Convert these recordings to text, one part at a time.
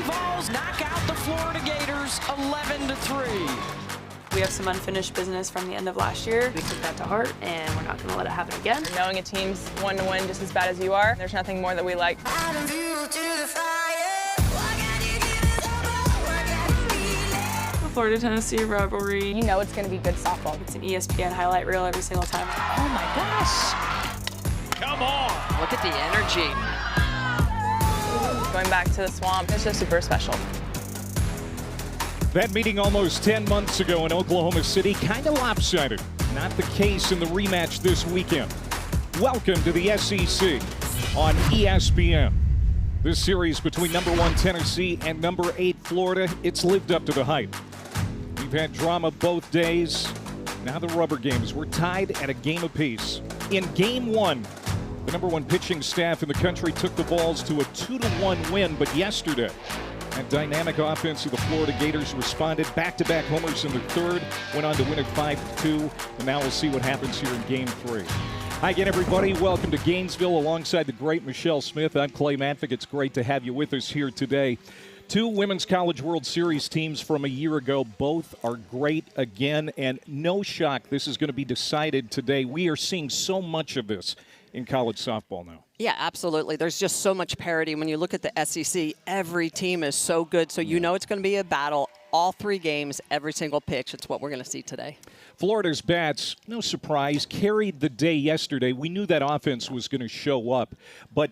Vols knock out the Florida Gators 11-3. We have some unfinished business from the end of last year. We took that to heart, and we're not going to let it happen again. Knowing a team's one to win just as bad as you are, there's nothing more that we like. The Florida-Tennessee rivalry. You know it's going to be good softball. It's an ESPN highlight reel every single time. Oh my gosh. Come on. Look at the energy. Going back to the swamp, it's just super special. That meeting almost 10 months ago in Oklahoma City, kind of lopsided. Not the case in the rematch this weekend. Welcome to the SEC on ESPN. This series between #1 Tennessee and #8 Florida, it's lived up to the hype. We've had drama both days. Now the rubber games. We're tied at a game apiece. In game one, the #1 pitching staff in the country took the Vols to a 2-1 win, but yesterday, that dynamic offense of the Florida Gators responded. Back-to-back homers in the third, went on to win it 5-2, and now we'll see what happens here in game three. Hi again, everybody. Welcome to Gainesville alongside the great Michelle Smith. I'm Clay Matvick. It's great to have you with us here today. Two Women's College World Series teams from a year ago. Both are great again, and no shock this is going to be decided today. We are seeing so much of this in college softball now. Yeah, absolutely. There's just so much parity. When you look at the SEC, every team is so good, so you know it's going to be a battle. All three games, every single pitch. It's what we're going to see today. Florida's bats, no surprise, carried the day yesterday. We knew that offense was going to show up, but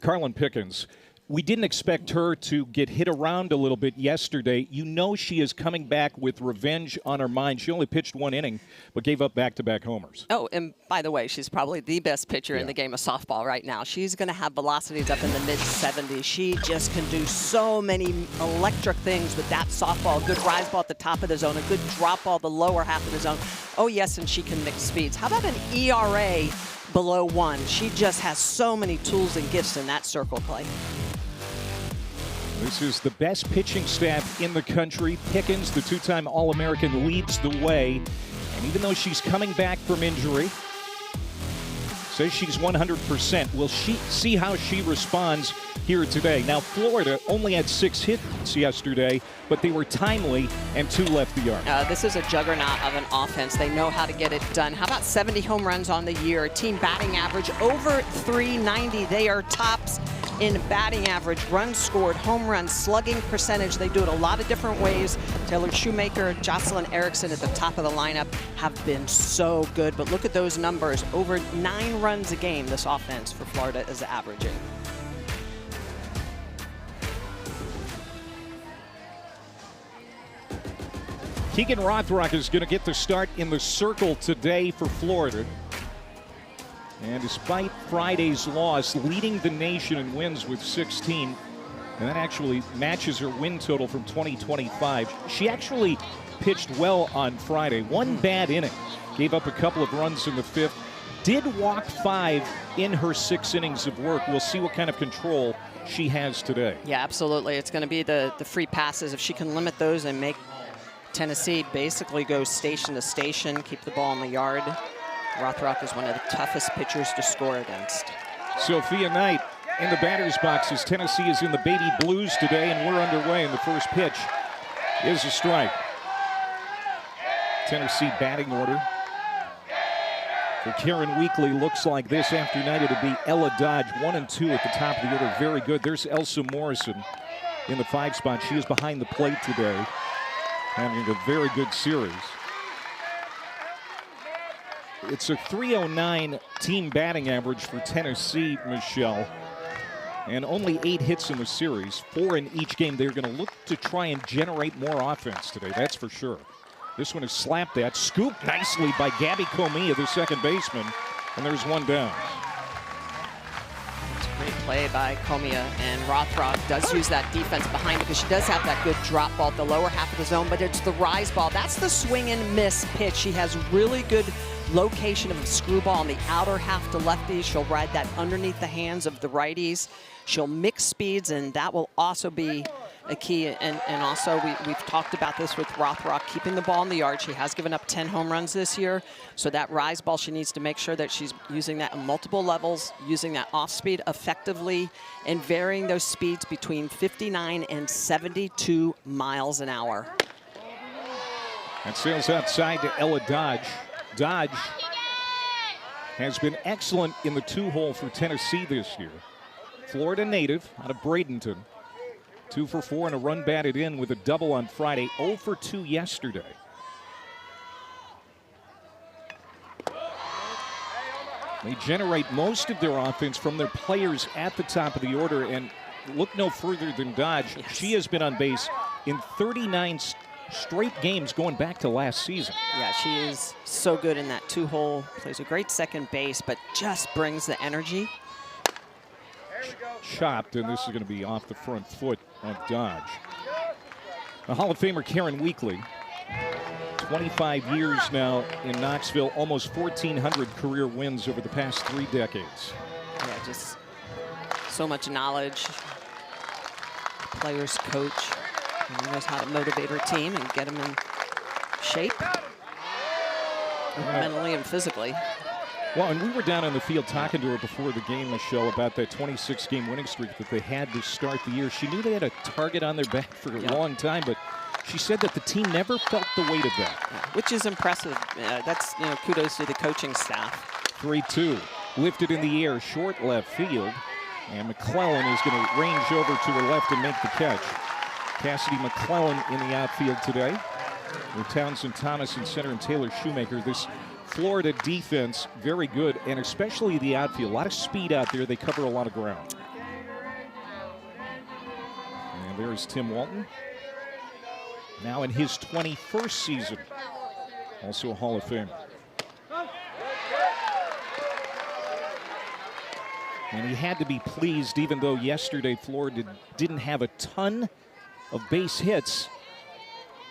Carlin Pickens, we didn't expect her to get hit around a little bit yesterday. You know she is coming back with revenge on her mind. She only pitched one inning, but gave up back-to-back homers. Oh, and by the way, she's probably the best pitcher in the game of softball right now. She's going to have velocities up in the mid-70s. She just can do so many electric things with that softball. A good rise ball at the top of the zone, a good drop ball the lower half of the zone. Oh, yes, and she can mix speeds. How about an ERA below 1? She just has so many tools and gifts in that circle play. This is the best pitching staff in the country. Pickens, the two-time All-American, leads the way. And even though she's coming back from injury, says she's 100%. We'll see how she responds here today. Now, Florida only had 6 hits yesterday, but they were timely and 2 left the yard. This is a juggernaut of an offense. They know how to get it done. How about 70 home runs on the year? Team batting average over 390. They are tops in batting average, runs scored, home runs, slugging percentage. They do it a lot of different ways. Taylor Shoemaker, Jocelyn Erickson at the top of the lineup have been so good. But look at those numbers. Over 9 runs a game this offense for Florida is averaging. Keegan Rothrock is going to get the start in the circle today for Florida. And despite Friday's loss, leading the nation in wins with 16, and that actually matches her win total from 2025. She actually pitched well on Friday. 1 bad inning, gave up a couple of runs in the 5th, did walk 5 in her 6 innings of work. We'll see what kind of control she has today. Yeah, absolutely. It's going to be the free passes. If she can limit those and make Tennessee basically go station to station, keep the ball in the yard. Rothrock is one of the toughest pitchers to score against. Sophia Knight in the batter's box as Tennessee is in the baby blues today, and we're underway, and the first pitch is a strike. Tennessee batting order for Karen Weekly looks like this. After Knight, it'll be Ella Dodge, 1 and 2 at the top of the order. Very good. There's Elsa Morrison in the 5 spot. She is behind the plate today, having a very good series. It's a 309 team batting average for Tennessee, Michelle, and only 8 hits in the series, 4 in each game. They're going to look to try and generate more offense today, that's for sure. This one is slapped at, scooped nicely by Gabby Comia, the second baseman, and there's 1 down. It's a great play by Comia, and Rothrock does use that defense behind because she does have that good drop ball at the lower half of the zone, but it's the rise ball. That's the swing and miss pitch. She has really good location of a screwball on the outer half to lefties. She'll ride that underneath the hands of the righties. She'll mix speeds, and that will also be a key. And also we've talked about this with Rothrock, keeping the ball in the yard. She has given up 10 home runs this year. So that rise ball, she needs to make sure that she's using that at multiple levels, using that off speed effectively, and varying those speeds between 59 and 72 miles an hour. And sails outside to Ella Dodge. Dodge has been excellent in the 2-hole for Tennessee this year. Florida native out of Bradenton. 2 for 4 and a run batted in with a double on Friday. 0 for 2 yesterday. They generate most of their offense from their players at the top of the order, and look no further than Dodge. Yes. She has been on base in 39 straight games going back to last season. Yeah, she is so good in that 2-hole, plays a great second base, but just brings the energy. Chopped, and this is going to be off the front foot of Dodge. The Hall of Famer Karen Weekly, 25 years now in Knoxville, almost 1,400 career wins over the past 3 decades. Yeah, just so much knowledge. Players coach. He knows how to motivate her team and get them in shape, mentally and physically. Well, and we were down on the field talking to her before the game, Michelle, about that 26-game winning streak that they had to start the year. She knew they had a target on their back for a long time, but she said that the team never felt the weight of that. Which is impressive. That's, kudos to the coaching staff. 3-2, lifted in the air, short left field, and McClellan is going to range over to her left and make the catch. Cassidy McClellan in the outfield today with Townsend Thomas in center and Taylor Shoemaker. This Florida defense, very good, and especially the outfield. A lot of speed out there. They cover a lot of ground. And there's Tim Walton. Now in his 21st season. Also a Hall of Famer. And he had to be pleased, even though yesterday Florida didn't have a ton of base hits.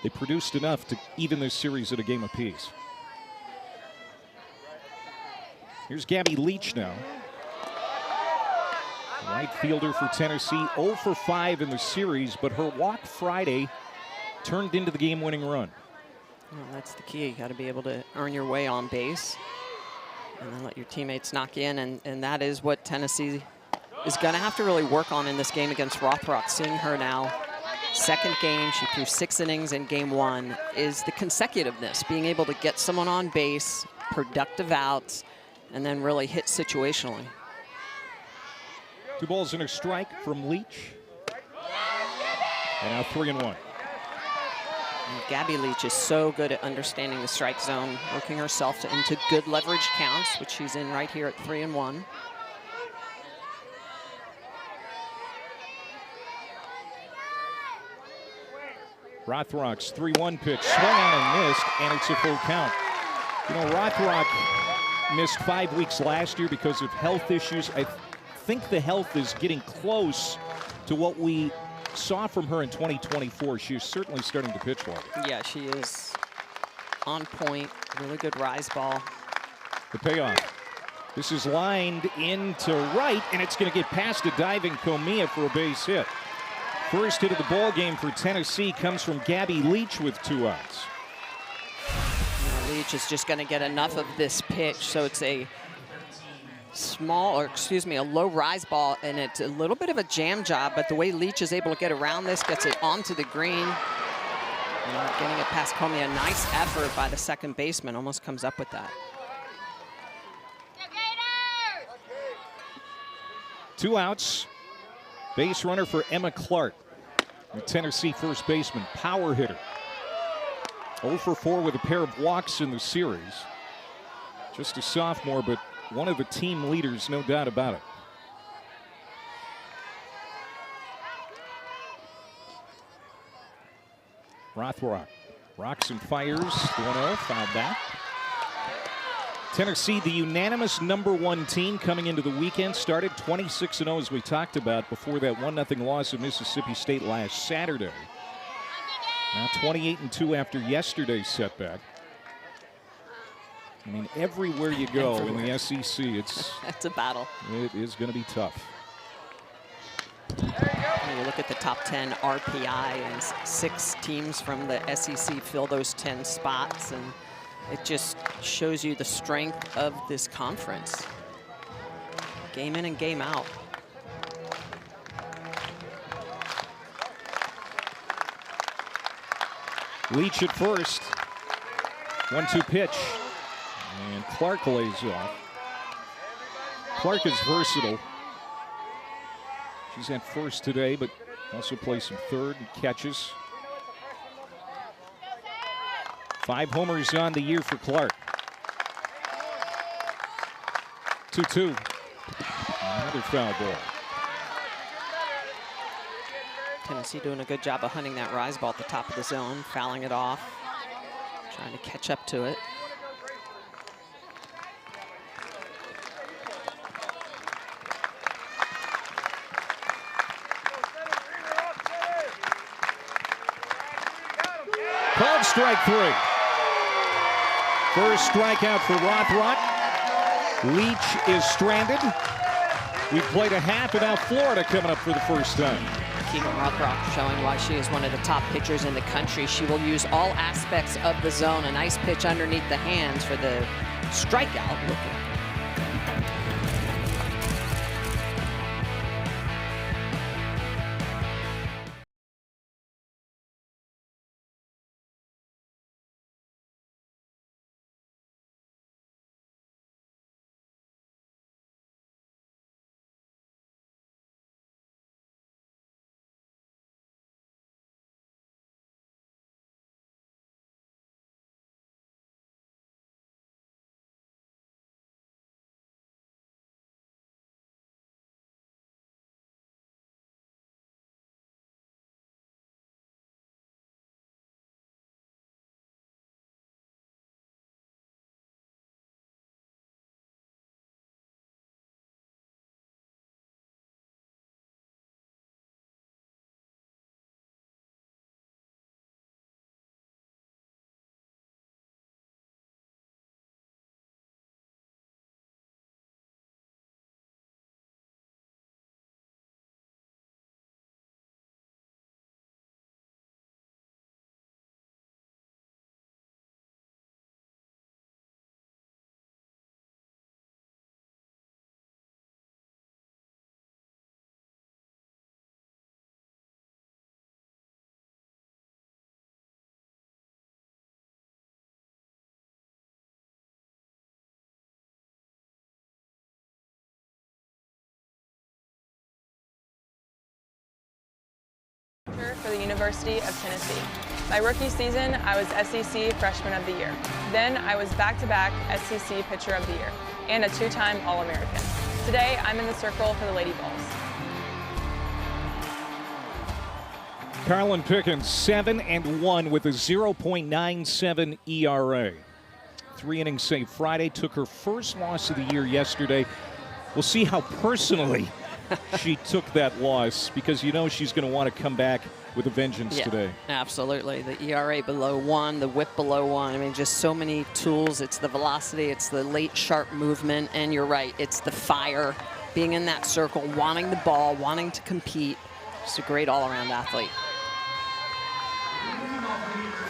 They produced enough to even this series at a game apiece. Here's Gabby Leach now. Right fielder for Tennessee, 0 for 5 in the series, but her walk Friday turned into the game-winning run. Well, that's the key. You got to be able to earn your way on base and then let your teammates knock in, and that is what Tennessee is going to have to really work on in this game against Rothrock. Seeing her now, second game, she threw 6 innings in game 1, is the consecutiveness, being able to get someone on base, productive outs, and then really hit situationally. 2 balls and a strike from Leach. And now 3-1. And Gabby Leach is so good at understanding the strike zone, working herself into good leverage counts, which she's in right here at 3-1. Rothrock's 3-1 pitch, swung on and missed, and it's a full count. You know, Rothrock missed 5 weeks last year because of health issues. I think the health is getting close to what we saw from her in 2024. She is certainly starting to pitch well. Yeah, she is on point, really good rise ball. The payoff. This is lined into right, and it's going to get past a diving Comia for a base hit. First hit of the ball game for Tennessee comes from Gabby Leach with 2 outs. Leach is just going to get enough of this pitch, so it's a a low rise ball, and it's a little bit of a jam job, but the way Leach is able to get around this, gets it onto the green, getting it past Comey, a nice effort by the second baseman, almost comes up with that. 2 outs. Base runner for Emma Clark, the Tennessee first baseman, power hitter. 0 for 4 with a pair of walks in the series. Just a sophomore, but one of the team leaders, no doubt about it. Rothrock rocks and fires. 1-0, foul back. Tennessee, the unanimous #1 team coming into the weekend, started 26-0 as we talked about before that 1-0 loss at Mississippi State last Saturday. Now 28-2 after yesterday's setback. I mean, everywhere you go in the SEC, it's a battle. It is going to be tough. When you look at the top 10 RPI, and 6 teams from the SEC fill those 10 spots, and it just shows you the strength of this conference. Game in and game out. Leach at first. 1-2 pitch. And Clark lays off. Clark is versatile. She's at first today, but also plays some third and catches. 5 homers on the year for Clark. 2-2. Another foul ball. Tennessee doing a good job of hunting that rise ball at the top of the zone, fouling it off, trying to catch up to it. Called strike 3. First strikeout for Rothrock. Leach is stranded. We've played a half, and now Florida coming up for the first time. Keegan Rothrock showing why she is one of the top pitchers in the country. She will use all aspects of the zone. A nice pitch underneath the hands for the strikeout. For the University of Tennessee. My rookie season, I was SEC Freshman of the Year. Then I was back-to-back SEC Pitcher of the Year and a 2-time All-American. Today, I'm in the circle for the Lady Vols. Carlin Pickens, 7-1 with a 0.97 ERA. 3 innings save Friday, took her first loss of the year yesterday. We'll see how personally she took that loss, because you know she's going to want to come back with a vengeance today. Absolutely. The ERA below 1, the whip below 1. I mean, just so many tools. It's the velocity, it's the late sharp movement, and you're right, it's the fire, being in that circle, wanting the ball, wanting to compete. Just a great all-around athlete.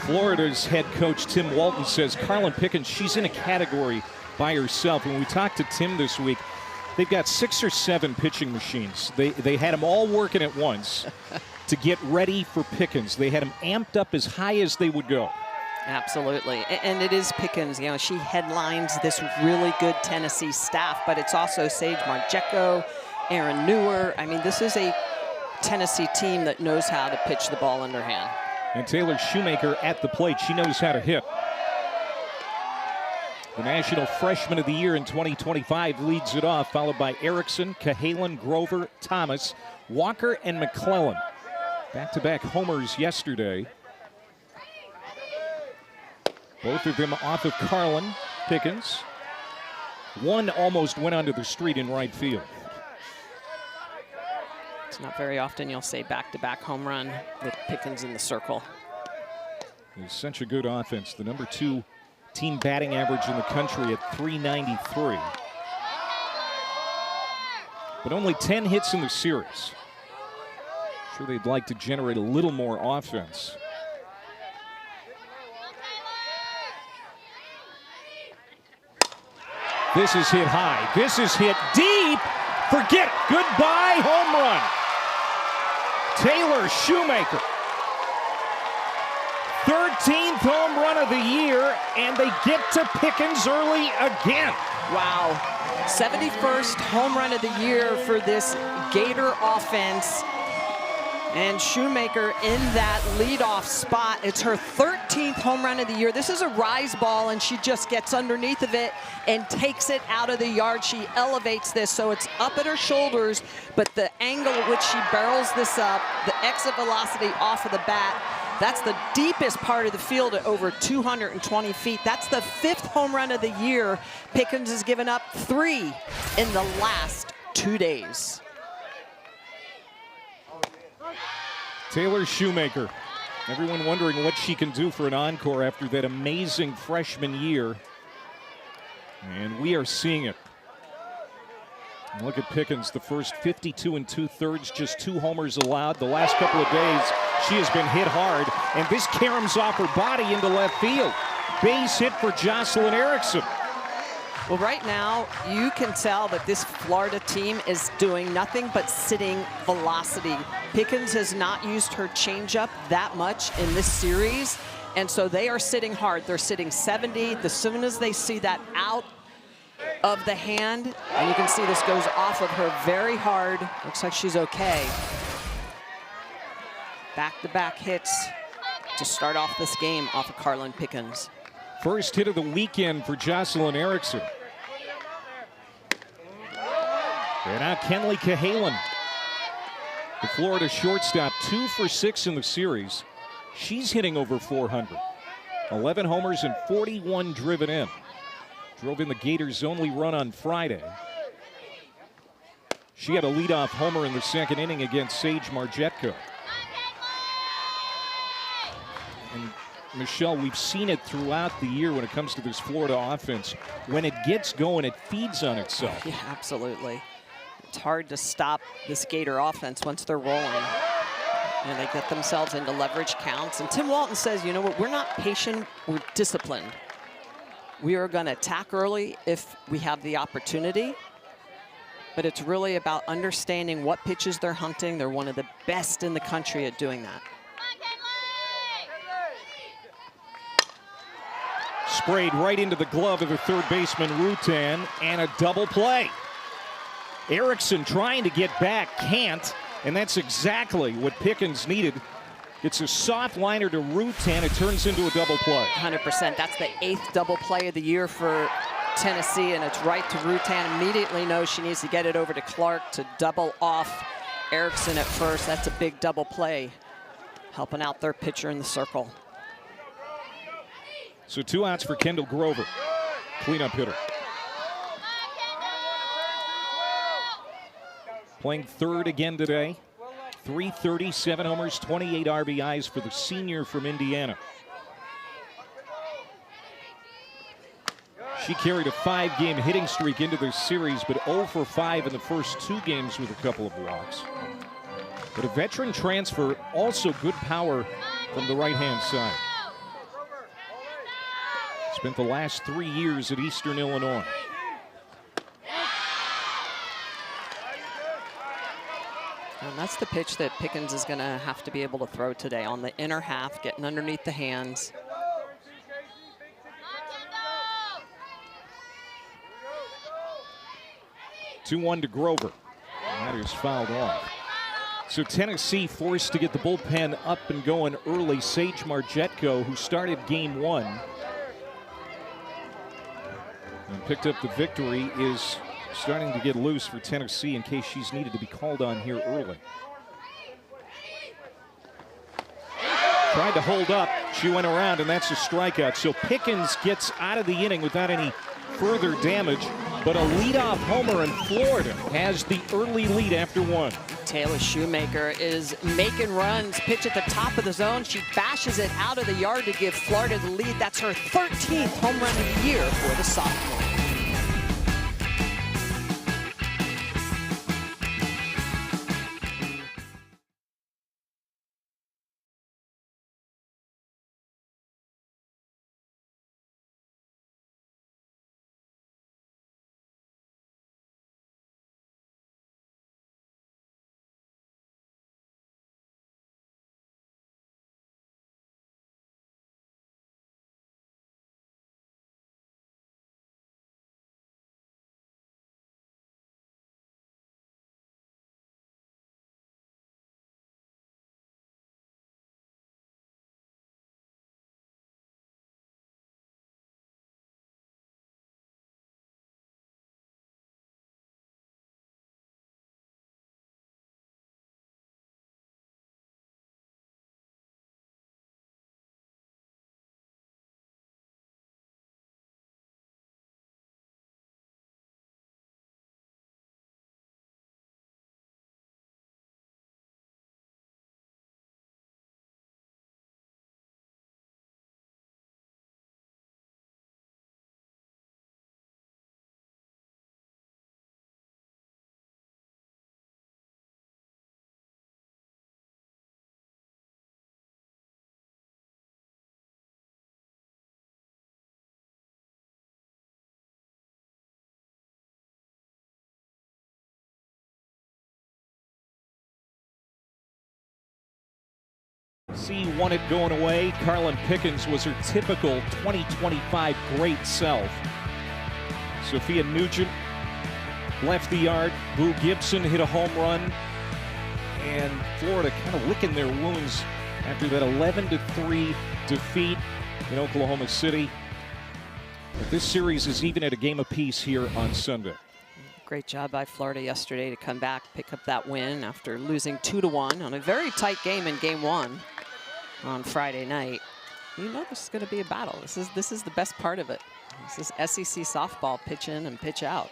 Florida's head coach Tim Walton says Carlin Pickens, she's in a category by herself. When we talked to Tim this week, they've got 6 or 7 pitching machines. They had them all working at once to get ready for Pickens. They had them amped up as high as they would go. Absolutely. And it is Pickens. You know, she headlines this really good Tennessee staff, but it's also Sage Marjeko, Aaron Newer. I mean, this is a Tennessee team that knows how to pitch the ball underhand. And Taylor Shoemaker at the plate. She knows how to hit. The National Freshman of the Year in 2025 leads it off, followed by Erickson, Cahalan, Grover, Thomas, Walker, and McClellan. Back-to-back homers yesterday. Both of them off of Carlin Pickens. One almost went onto the street in right field. It's not very often you'll say back-to-back home run with Pickens in the circle. It's such a good offense. The number 2 team batting average in the country at 393. But only 10 hits in the series. Sure, they'd like to generate a little more offense. This is hit high. This is hit deep. Forget it. Goodbye, home run. Taylor Shoemaker. 13th home run of the year, and they get to Pickens early again. Wow. 71st home run of the year for this Gator offense. And Shoemaker in that leadoff spot. It's her 13th home run of the year. This is a rise ball, and she just gets underneath of it and takes it out of the yard. She elevates this, so it's up at her shoulders, but the angle at which she barrels this up, the exit velocity off of the bat, that's the deepest part of the field at over 220 feet. That's the 5th home run of the year. Pickens has given up 3 in the last 2 days. Taylor Shoemaker. Everyone wondering what she can do for an encore after that amazing freshman year. And we are seeing it. And look at Pickens, the first 52 2/3, just 2 homers allowed. The last couple of days, she has been hit hard. And this caroms off her body into left field. Base hit for Jocelyn Erickson. Well, right now, you can tell that this Florida team is doing nothing but sitting velocity. Pickens has not used her changeup that much in this series, and so they are sitting hard. They're sitting 70. As soon as they see that out of the hand, and you can see this goes off of her very hard. Looks like she's okay. Back-to-back hits to start off this game off of Carlin Pickens. First hit of the weekend for Jocelyn Erickson. And now Kenley Cahalan, the Florida shortstop, 2 for 6 in the series. She's hitting over 400. 11 homers and 41 driven in. Drove in the Gators' only run on Friday. She had a leadoff homer in the 2nd inning against Sage Margetko. And Michelle, we've seen it throughout the year when it comes to this Florida offense. When it gets going, it feeds on itself. Yeah, absolutely. It's hard to stop this Gator offense once they're rolling. And they get themselves into leverage counts. And Tim Walton says, you know what, we're not patient, we're disciplined. We are going to attack early if we have the opportunity. But it's really about understanding what pitches they're hunting. They're one of the best in the country at doing that. Sprayed right into the glove of the third baseman, Rutan, and a double play. Erickson trying to get back, can't, and that's exactly what Pickens needed. It's a soft liner to Rutan. It turns into a double play. 100%. That's the 8th double play of the year for Tennessee, and it's right to Rutan. Immediately knows she needs to get it over to Clark to double off Erickson at first. That's a big double play, helping out their pitcher in the circle. So 2 outs for Kendall Grover, cleanup hitter. Playing third again today. 330, 7 homers, 28 RBIs for the senior from Indiana. She carried a 5-game hitting streak into this series, but 0 for 5 in the first 2 games with a couple of walks. But a veteran transfer, also good power from the right-hand side. Spent the last 3 years at Eastern Illinois. And that's the pitch that Pickens is going to have to be able to throw today on the inner half, getting underneath the hands. Two-1 to Grover. And that is fouled off. So Tennessee forced to get the bullpen up and going early. Sage Margetko, who started game 1 and picked up the victory, is starting to get loose for Tennessee in case she's needed to be called on here early. Tried to hold up. She went around, and that's a strikeout. So Pickens gets out of the inning without any further damage, but a leadoff homer in Florida has the early lead after 1. Taylor Shoemaker is making runs. Pitch at the top of the zone. She bashes it out of the yard to give Florida the lead. That's her 13th home run of the year for the sophomore. C won it going away. Carlin Pickens was her typical 2025 great self. Sophia Nugent left the yard. Boo Gibson hit a home run. And Florida kind of licking their wounds after that 11-3 defeat in Oklahoma City. But this series is even at a game apiece here on Sunday. Great job by Florida yesterday to come back, pick up that win after losing 2-1 on a very tight game in Game 1 on Friday night. You know this is going to be a battle. This is the best part of it. This is SEC softball, pitch in and pitch out.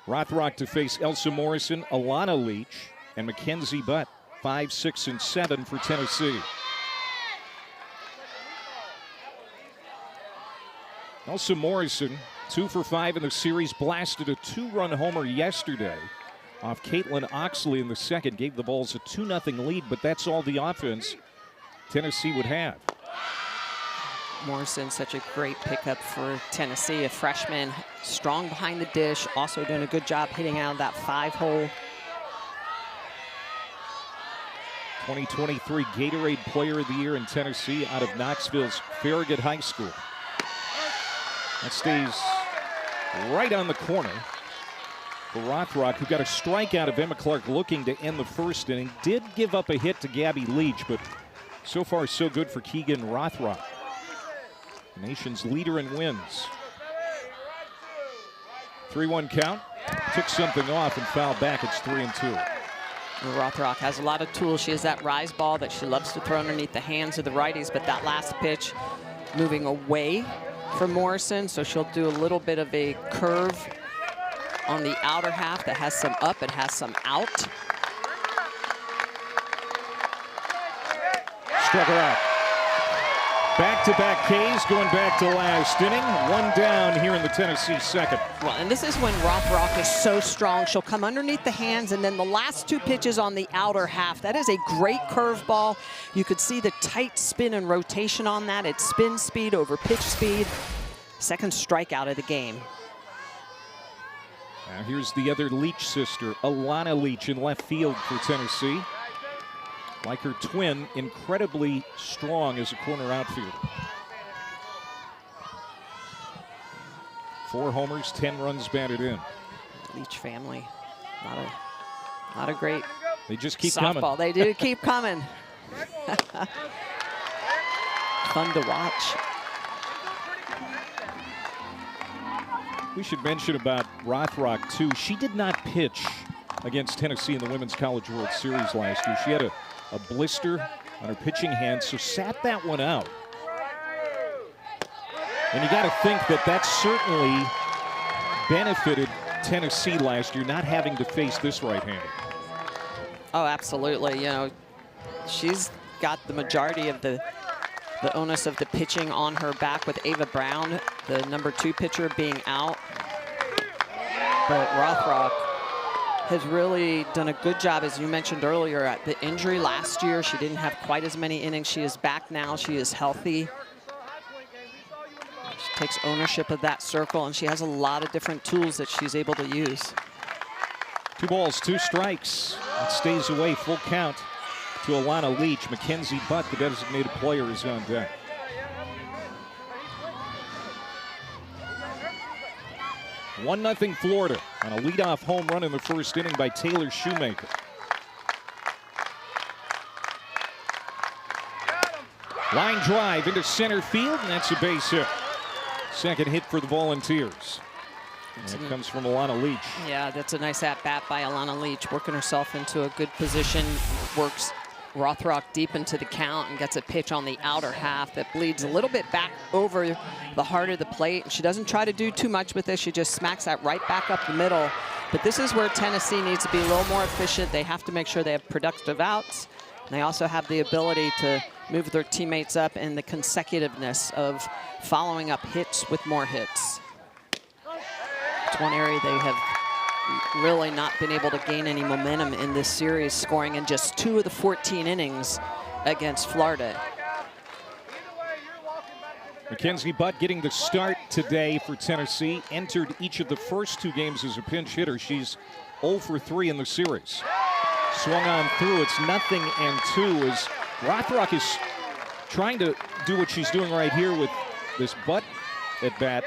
Rothrock to face Elsa Morrison, Alana Leach, and Mackenzie Butt. 5, 6, and 7 for Tennessee. Elsa Morrison, 2 for 5 in the series, blasted a 2-run homer yesterday off Caitlin Oxley in the second. Gave the Vols a 2-0 lead, but that's all the offense Tennessee would have. Morrison, such a great pickup for Tennessee, a freshman, strong behind the dish, also doing a good job hitting out of that 5-hole. 2023 Gatorade Player of the Year in Tennessee out of Knoxville's Farragut High School. That stays right on the corner for Rothrock, who got a strikeout of Emma Clark looking to end the first inning. Did give up a hit to Gabby Leach, but so far so good for Keegan Rothrock, the nation's leader in wins. 3-1 count. Took something off and fouled back. It's 3-2. Rothrock has a lot of tools. She has that rise ball that she loves to throw underneath the hands of the righties, but that last pitch moving away from Morrison, so she'll do a little bit of a curve on the outer half that has some up, it has some out. Struck her out. Back-to-back Ks going back to last inning. 1 down here in the Tennessee second. Well, and this is when Rothrock is so strong. She'll come underneath the hands, and then the last 2 pitches on the outer half. That is a great curveball. You could see the tight spin and rotation on that. It's spin speed over pitch speed. Second strikeout of the game. Now here's the other Leach sister, Alana Leach, in left field for Tennessee. Like her twin, incredibly strong as a corner outfielder. 4 homers, 10 runs batted in. Leach family, not a great. They just keep softball. coming. They do keep coming. Fun to watch. We should mention about Rothrock too. She did not pitch against Tennessee in the Women's College World Series last year. She had a blister on her pitching hand, so sat that one out. And you got to think that that certainly benefited Tennessee last year, not having to face this right-hander. Oh, absolutely. You know, she's got the majority of the onus of the pitching on her back with Ava Brown, the number 2 pitcher, being out. But Rothrock has really done a good job, as you mentioned earlier, at the injury last year. She didn't have quite as many innings. She is back now. She is healthy. She takes ownership of that circle, and she has a lot of different tools that she's able to use. 2 balls, 2 strikes. It stays away, full count to Alana Leach. Mackenzie Butt, the designated player, is on deck. One 1-0 Florida on a leadoff home run in the first inning by Taylor Shoemaker. Line drive into center field, and that's a base hit. Second hit for the Volunteers. And it comes from Alana Leach. Yeah, that's a nice at-bat by Alana Leach, working herself into a good position, works Rothrock deep into the count and gets a pitch on the outer half that bleeds a little bit back over the heart of the plate. And she doesn't try to do too much with this. She just smacks that right back up the middle. But this is where Tennessee needs to be a little more efficient. They have to make sure they have productive outs. And they also have the ability to move their teammates up and the consecutiveness of following up hits with more hits. It's one area they have really not been able to gain any momentum in this series, scoring in just 2 of the 14 innings against Florida. Mackenzie Butt getting the start today for Tennessee. Entered each of the first 2 games as a pinch hitter. She's 0 for 3 in the series. Swung on through. It's 0-2 as Rothrock is trying to do what she's doing right here with this butt at bat,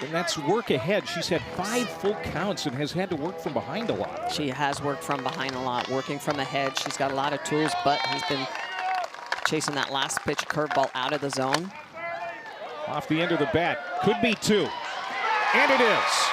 and that's work ahead. She's had 5 full counts and has had to work from behind a lot. She has worked from behind a lot, working from ahead. She's got a lot of tools, but has been chasing that last pitch curveball out of the zone. Off the end of the bat, could be 2, and it is.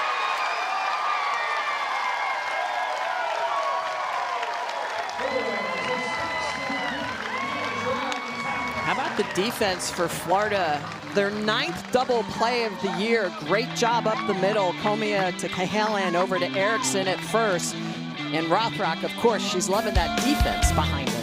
How about the defense for Florida? Their 9th double play of the year. Great job up the middle. Comia to Cahalan, over to Erickson at first. And Rothrock, of course, she's loving that defense behind her.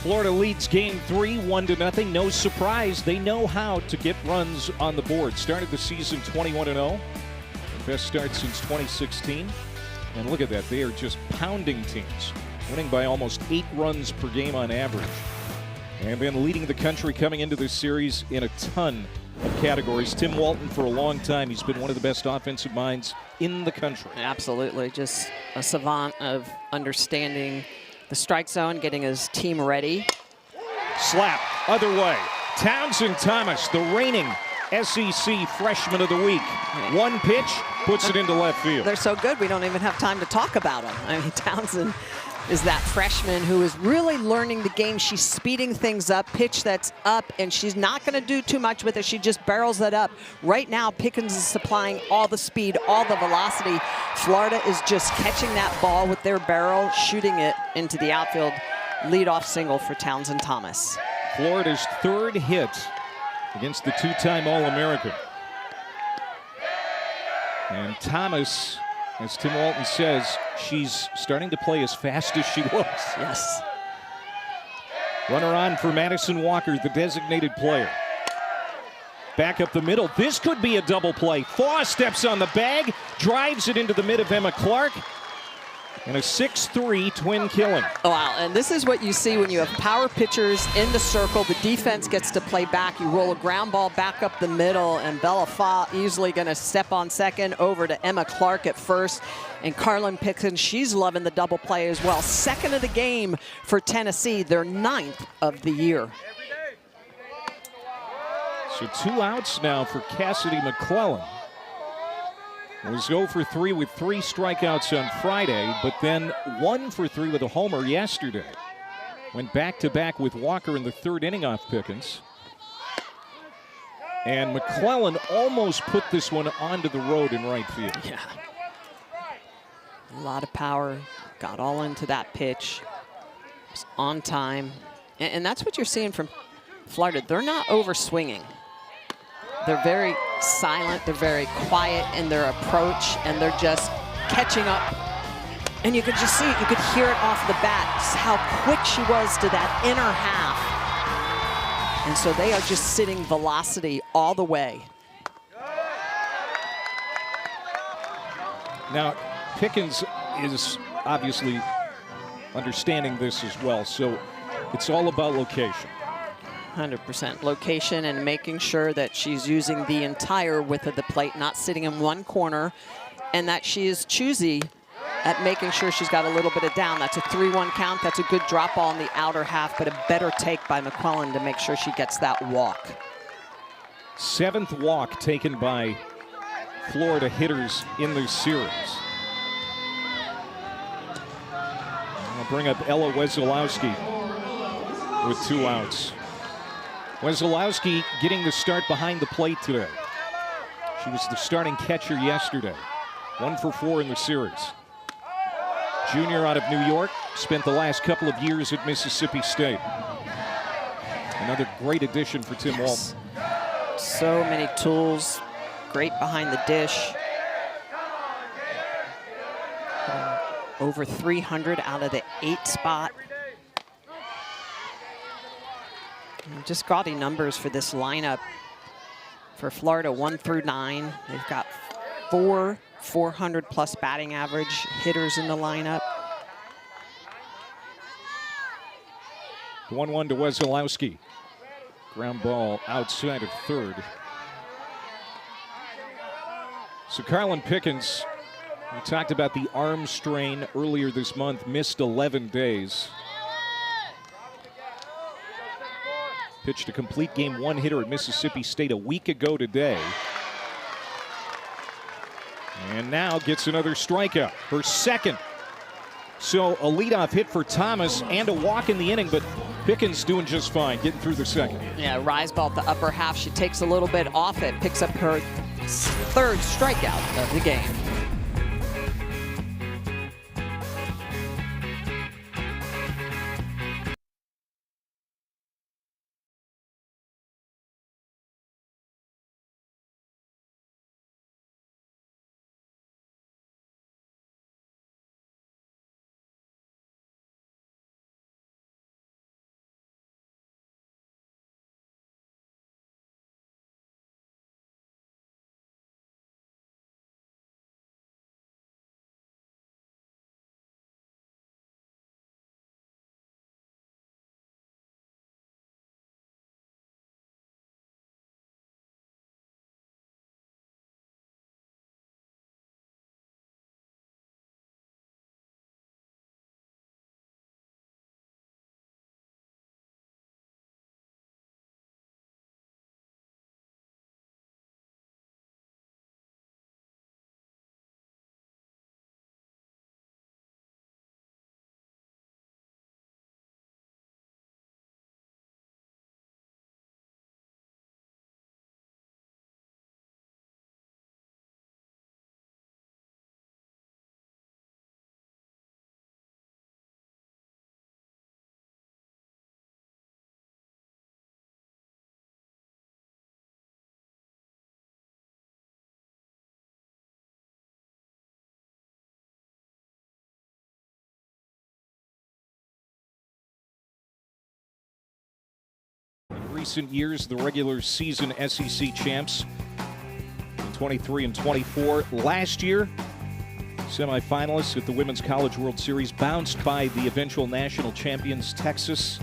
Florida leads game 3, 1-0. No surprise, they know how to get runs on the board. Started the season 21-0. Best start since 2016. And look at that, they are just pounding teams, winning by almost 8 runs per game on average. And then leading the country coming into this series in a ton of categories. Tim Walton, for a long time, he's been one of the best offensive minds in the country. Absolutely, just a savant of understanding the strike zone, getting his team ready. Slap, other way. Townsend Thomas, the reigning SEC Freshman of the Week. One pitch, puts it into left field. They're so good, we don't even have time to talk about them. I mean, Townsend is that freshman who is really learning the game. She's speeding things up, pitch that's up, and she's not going to do too much with it. She just barrels it up. Right now, Pickens is supplying all the speed, all the velocity. Florida is just catching that ball with their barrel, shooting it into the outfield. Leadoff single for Townsend Thomas. Florida's 3rd hit against the 2-time All-American. And Thomas, as Tim Walton says, she's starting to play as fast as she looks. Yes. Runner on for Madison Walker, the designated player. Back up the middle. This could be a double play. Faw steps on the bag, drives it into the mid of Emma Clark. And a 6-3 twin killing. Wow, and this is what you see when you have power pitchers in the circle. The defense gets to play back. You roll a ground ball back up the middle, and Bella Faw easily going to step on second, over to Emma Clark at first. And Carlin Pickens, she's loving the double play as well. 2nd of the game for Tennessee, their 9th of the year. So 2 outs now for Cassidy McClellan. Was 0 for 3 with 3 strikeouts on Friday, but then 1 for 3 with a homer yesterday. Went back-to-back with Walker in the 3rd inning off Pickens. And McClellan almost put this one onto the road in right field. Yeah. A lot of power, got all into that pitch. Was on time. And that's what you're seeing from Florida. They're not over-swinging. They're very silent, they're very quiet in their approach, and they're just catching up. And you could just see it, you could hear it off the bat, just how quick she was to that inner half. And so they are just sitting velocity all the way. Now, Pickens is obviously understanding this as well, so it's all about location. 100% location and making sure that she's using the entire width of the plate, not sitting in one corner, and that she is choosy at making sure she's got a little bit of down. That's a 3-1 count. That's a good drop ball in the outer half, but a better take by McClellan to make sure she gets that walk. 7th walk taken by Florida hitters in this series. I'll bring up Ella Wesolowski with 2 outs. Wesolowski getting the start behind the plate today. She was the starting catcher yesterday. 1 for 4 in the series. Junior out of New York, spent the last couple of years at Mississippi State. Another great addition for Tim Walton. So many tools, great behind the dish. Over 300 out of the 8 spot. And just gaudy numbers for this lineup. For Florida, 1 through 9. They've got 4 400-plus batting average hitters in the lineup. 1-1 to Wesolowski. Ground ball outside of third. So Carlin Pickens, we talked about the arm strain earlier this month, missed 11 days. Pitched a complete game 1 hitter at Mississippi State a week ago today. And now gets another strikeout, her 2nd. So a leadoff hit for Thomas and a walk in the inning, but Pickens doing just fine, getting through the 2nd. Yeah, rise ball at the upper half. She takes a little bit off it, picks up her 3rd strikeout of the game. In recent years, the regular season SEC champs in 23 and 24. Last year, semifinalists at the Women's College World Series, bounced by the eventual national champions Texas.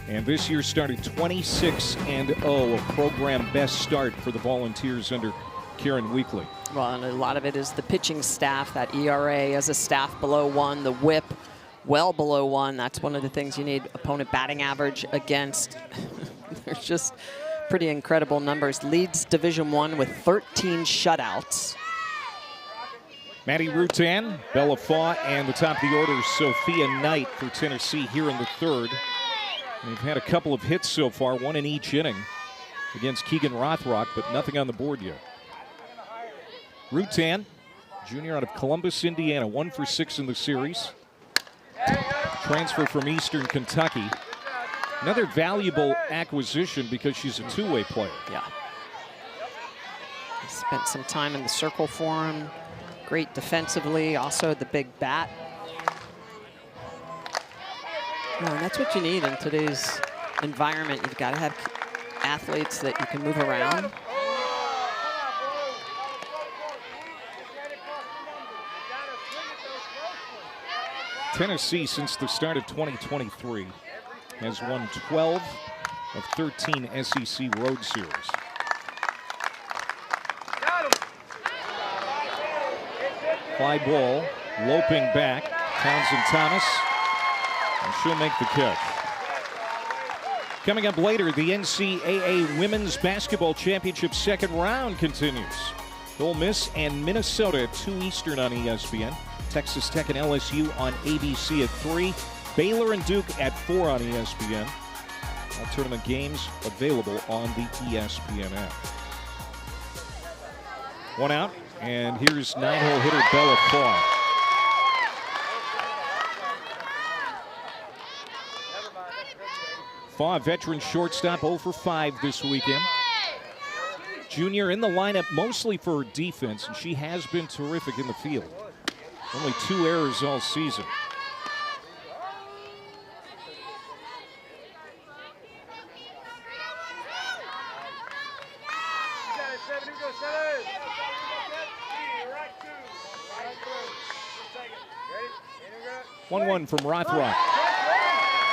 And this year started 26-0, a program best start for the Volunteers under Karen Weekly. Well, and a lot of it is the pitching staff. That ERA as a staff below 1, the whip well below 1. That's one of the things you need opponent batting average against. There's just pretty incredible numbers. Leads Division I with 13 shutouts. Maddie Rutan, Bella Faw, and the top of the order, Sophia Knight for Tennessee here in the 3rd. They've had a couple of hits so far, 1 in each inning against Keegan Rothrock, but nothing on the board yet. Rutan, junior out of Columbus, Indiana, 1 for 6 in the series. Transfer from Eastern Kentucky. Another valuable acquisition because she's a two-way player. Yeah. Spent some time in the circle for him. Great defensively, also the big bat. No, and that's what you need in today's environment. You've got to have athletes that you can move around. Tennessee, since the start of 2023, has won 12 of 13 SEC road series. Fly ball, loping back, Townsend Thomas, and she'll make the catch. Coming up later, the NCAA Women's Basketball Championship second round continues. Ole Miss and Minnesota at 2 Eastern on ESPN. Texas Tech and LSU on ABC at 3. Baylor and Duke at 4 on ESPN. All tournament games available on the ESPN app. One out, and here's 9-hole hitter Bella Farr. Farr, veteran shortstop, 0 for 5 this weekend. Junior in the lineup mostly for her defense, and she has been terrific in the field. Only 2 errors all season. One from Rothrock.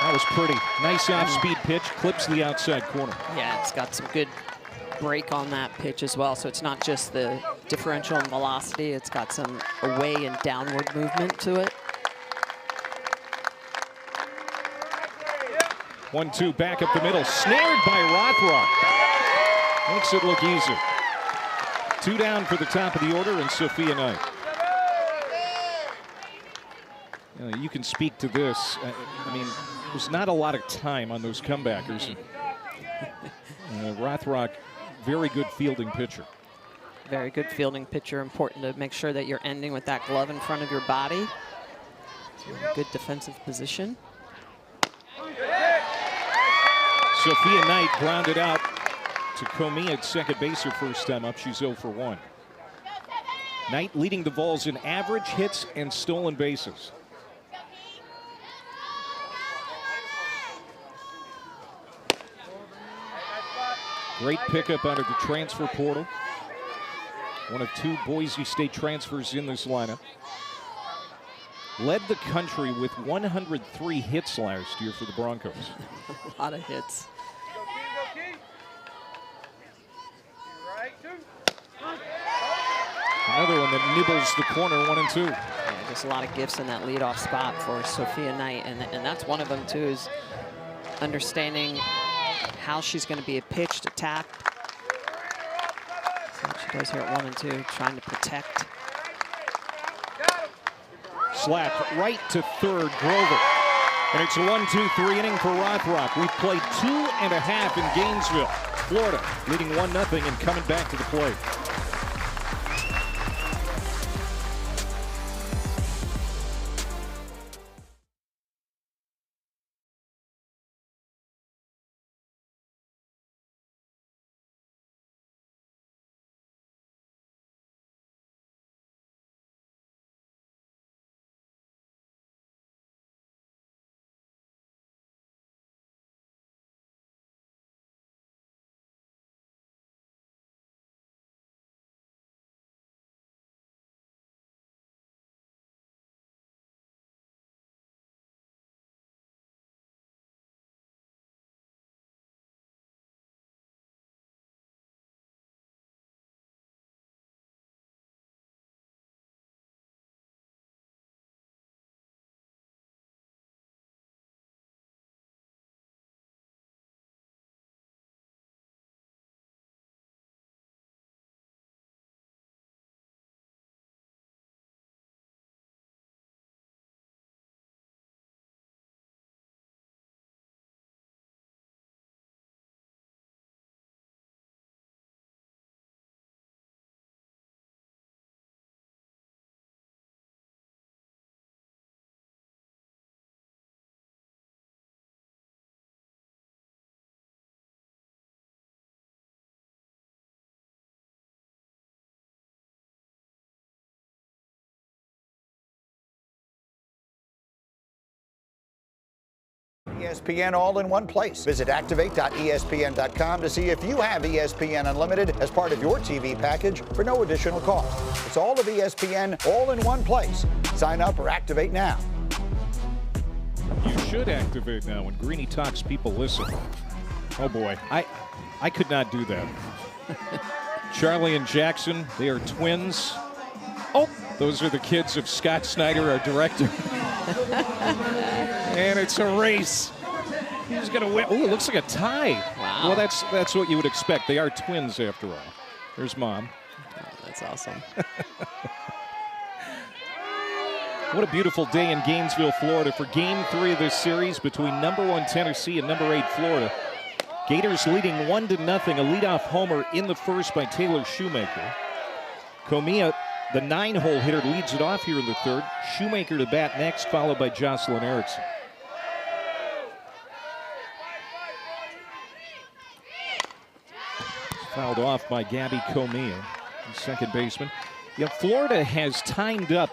That was pretty. Nice off-speed pitch, clips the outside corner. Yeah, it's got some good break on that pitch as well, so it's not just the differential in velocity, it's got some away and downward movement to it. 1-2 back up the middle, snared by Rothrock. Makes it look easy. 2 down for the top of the order and Sophia Knight. You can speak to this. I mean, there's not a lot of time on those comebackers. Rothrock, very good fielding pitcher. Very good fielding pitcher. Important to make sure that you're ending with that glove in front of your body. Good defensive position. Sophia Knight grounded out to Comey at second base her first time up. She's 0 for 1. Knight leading the Vols in average hits and stolen bases. Great pickup out of the transfer portal. One of 2 Boise State transfers in this lineup. Led the country with 103 hits last year for the Broncos. A lot of hits. Another one that nibbles the corner, 1 and 2. Yeah, just a lot of gifts in that leadoff spot for Sophia Knight, and that's one of them too, is understanding how she's going to be pitched, attacked. So she does here at 1 and 2, trying to protect. Slapped right to third, Grover. And it's a 1-2-3 inning for Rothrock. We've played 2.5 in Gainesville, Florida, leading 1-0 and coming back to the plate. ESPN all in one place. Visit activate.espn.com to see if you have ESPN Unlimited as part of your TV package for no additional cost. It's all of ESPN all in one place. Sign up or activate now. You should activate now. When Greeny talks, people listen. Oh boy, I could not do that. Charlie and Jackson, they are twins. Oh, those are the kids of Scott Snyder, our director. And it's a race. Who's going to win? Oh, it looks like a tie. Wow. Well, that's what you would expect. They are twins after all. There's Mom. Oh, that's awesome. What a beautiful day in Gainesville, Florida for Game 3 of this series between #1 Tennessee and #8 Florida. Gators leading 1-0. A leadoff homer in the first by Taylor Shoemaker. Comia, the 9-hole hitter, leads it off here in the third. Shoemaker to bat next, followed by Jocelyn Erickson. Fouled off by Gabby Comia, second baseman. Yeah, Florida has timed up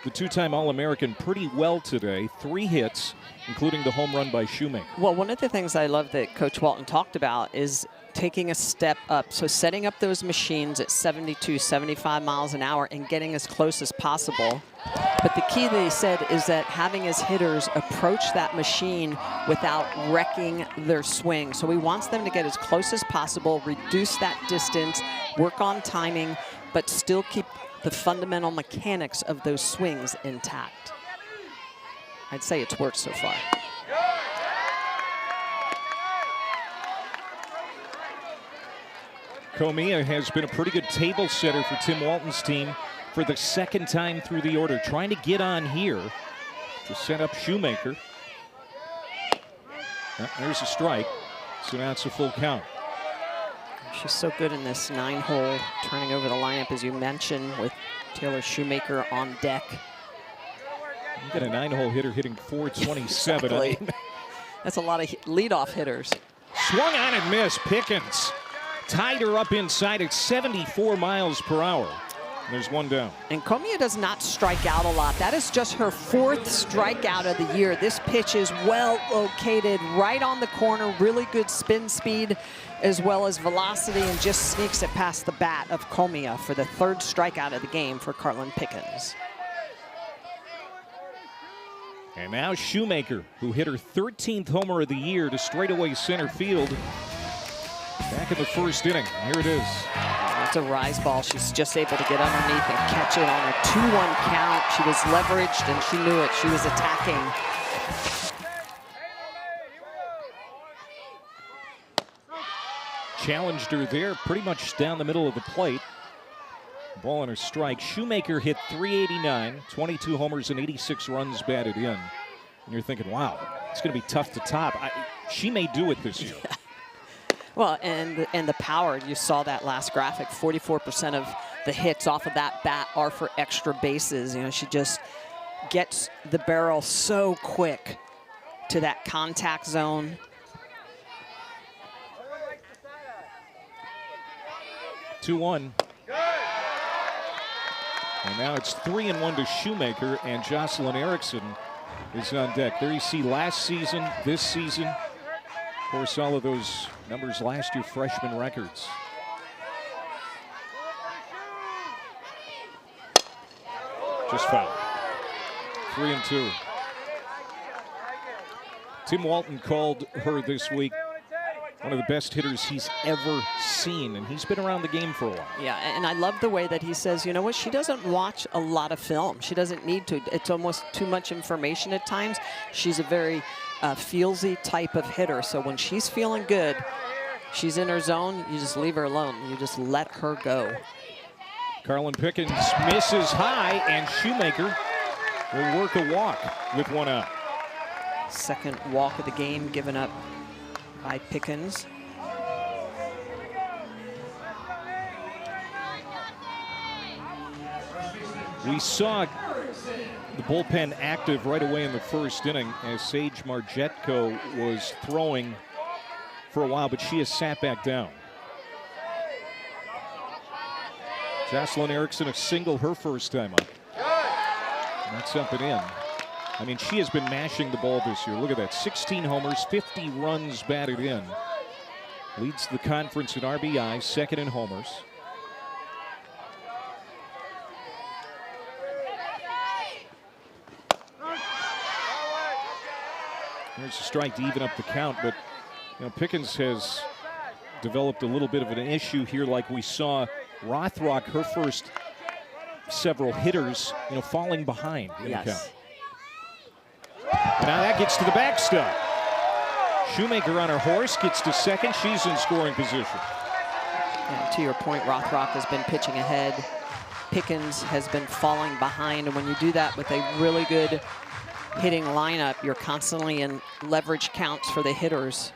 the two-time All-American pretty well today. 3 hits, including the home run by Shoemaker. Well, one of the things I love that Coach Walton talked about is taking a step up. So setting up those machines at 72, 75 miles an hour and getting as close as possible. But the key, they said, is that having his hitters approach that machine without wrecking their swing. So he wants them to get as close as possible, reduce that distance, work on timing, but still keep the fundamental mechanics of those swings intact. I'd say it's worked so far. Comia has been a pretty good table setter for Tim Walton's team for the second time through the order, trying to get on here to set up Shoemaker. There's a strike, so now it's a full count. She's so good in this 9-hole, turning over the lineup, as you mentioned, with Taylor Shoemaker on deck. You got a 9-hole hitter hitting .427. Exactly. That's a lot of leadoff hitters. Swung on and missed. Pickens tied her up inside at 74 miles per hour. There's one down. And Comia does not strike out a lot. That is just her 4th strikeout of the year. This pitch is well located, right on the corner, really good spin speed as well as velocity, and just sneaks it past the bat of Comia for the 3rd strikeout of the game for Carlin Pickens. And now Shoemaker, who hit her 13th homer of the year to straightaway center field back in the first inning. Here it is. That's a rise ball. She's just able to get underneath and catch it on a 2-1 count. She was leveraged and she knew it. She was attacking. Challenged her there, pretty much down the middle of the plate. Ball on her strike. Shoemaker hit .389, 22 homers and 86 runs batted in. And you're thinking, wow, it's going to be tough to top. She may do it this year. Yeah. Well, and the power, you saw that last graphic, 44% of the hits off of that bat are for extra bases. You know, she just gets the barrel so quick to that contact zone. (2-1). And now it's 3-1 to Shoemaker, and Jocelyn Erickson is on deck. There you see last season, this season. Of course, all of those numbers last year, freshman records. Just foul. 3-2. Tim Walton called her this week one of the best hitters he's ever seen, and he's been around the game for a while. Yeah, and I love the way that he says, you know what, she doesn't watch a lot of film. She doesn't need to. It's almost too much information at times. She's a very feelsy type of hitter, so when she's feeling good, she's in her zone, you just leave her alone. You just let her go. Carlin Pickens misses high, and Shoemaker will work a walk with one out. Second walk of the game given up by Pickens. We saw the bullpen active right away in the first inning as Sage Margetko was throwing for a while, but she has sat back down. Jocelyn Erickson a single her first time up. That's up and in. I mean, she has been mashing the ball this year. Look at that, 16 homers, 50 runs batted in. Leads the conference in RBI, second in homers. There's a strike to even up the count, but Pickens has developed a little bit of an issue here, like we saw Rothrock, her first several hitters, falling behind in the count. Now that gets to the backstop. Shoemaker on her horse, gets to second. She's in scoring position. And to your point, Rothrock has been pitching ahead. Pickens has been falling behind. And when you do that with a really good hitting lineup, you're constantly in leverage counts for the hitters.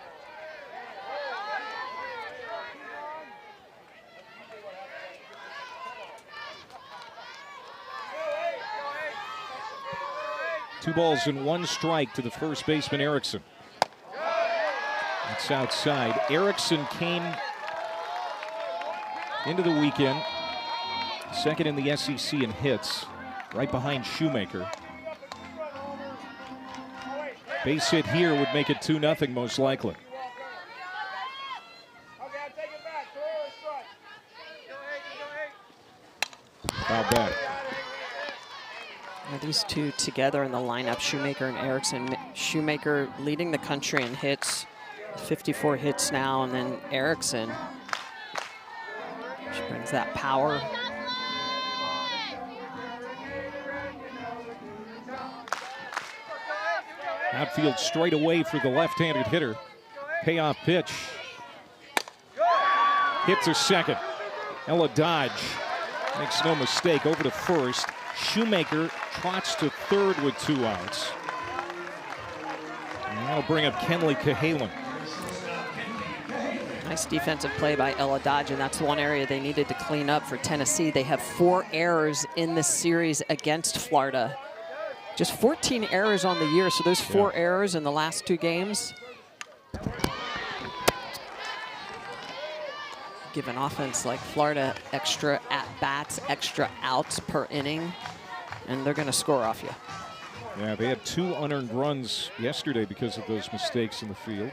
Two balls and one strike to the first baseman, Erickson. That's outside. Erickson came into the weekend second in the SEC in hits, right behind Shoemaker. Base hit here would make it 2-0 most likely. Foul back. These two together in the lineup, Shoemaker and Erickson. Shoemaker leading the country in hits, 54 hits now, and then Erickson. She brings that power. Outfield straight away for the left-handed hitter. Payoff pitch. Hit to second. Ella Dodge makes no mistake over to first. Shoemaker trots to third with 2 outs. And that'll bring up Kenley Cahalan. Nice defensive play by Ella Dodge, and that's the one area they needed to clean up for Tennessee. They have 4 errors in this series against Florida. Just 14 errors on the year, so those 4 errors in the last 2 games. Give an offense like Florida extra at-bats, extra outs per inning, and they're going to score off you. Yeah, they had 2 unearned runs yesterday because of those mistakes in the field.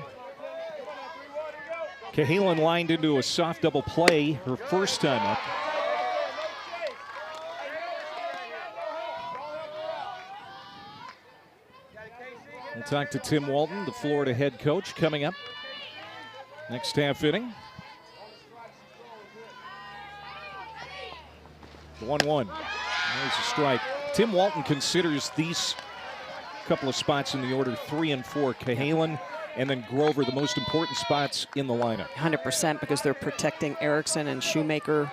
Cahalan lined into a soft double play her first time up. We'll talk to Tim Walton, the Florida head coach, coming up next half inning. 1-1. There's a strike. Tim Walton considers these couple of spots in the order 3 and 4, Cahalan and then Grover, the most important spots in the lineup. 100%, because they're protecting Erickson and Shoemaker.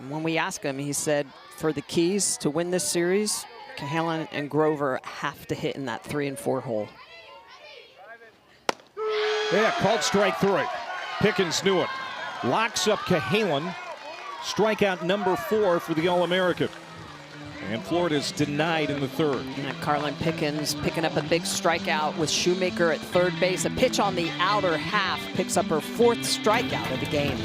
When we asked him, he said for the keys to win this series, Cahalan and Grover have to hit in that 3 and 4 hole. Yeah, called strike 3. Pickens knew it. Locks up Cahalan. Strikeout number 4 for the All-American. And Florida's denied in the third. And Carlin Pickens picking up a big strikeout with Shoemaker at third base. A pitch on the outer half picks up her 4th strikeout of the game.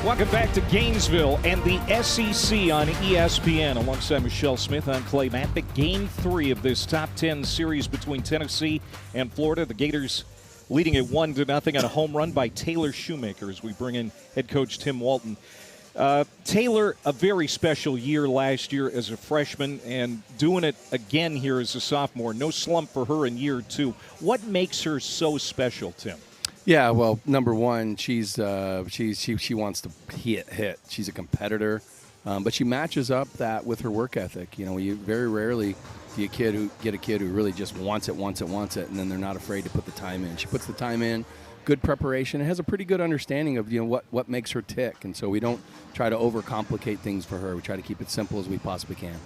Welcome back to Gainesville and the SEC on ESPN. Alongside Michelle Smith, I'm Clay Matvick. Game 3 of this top 10 series between Tennessee and Florida. The Gators leading at 1-0 on a home run by Taylor Shoemaker as we bring in head coach Tim Walton. Taylor, a very special year last year as a freshman and doing it again here as a sophomore. No slump for her in year 2. What makes her so special, Tim? Yeah, well, number one, she wants to hit. She's a competitor, but she matches up that with her work ethic. You know, you very rarely get a kid who really just wants it, and then they're not afraid to put the time in. She puts the time in, good preparation, and has a pretty good understanding of what makes her tick. And so we don't try to overcomplicate things for her. We try to keep it simple as we possibly can.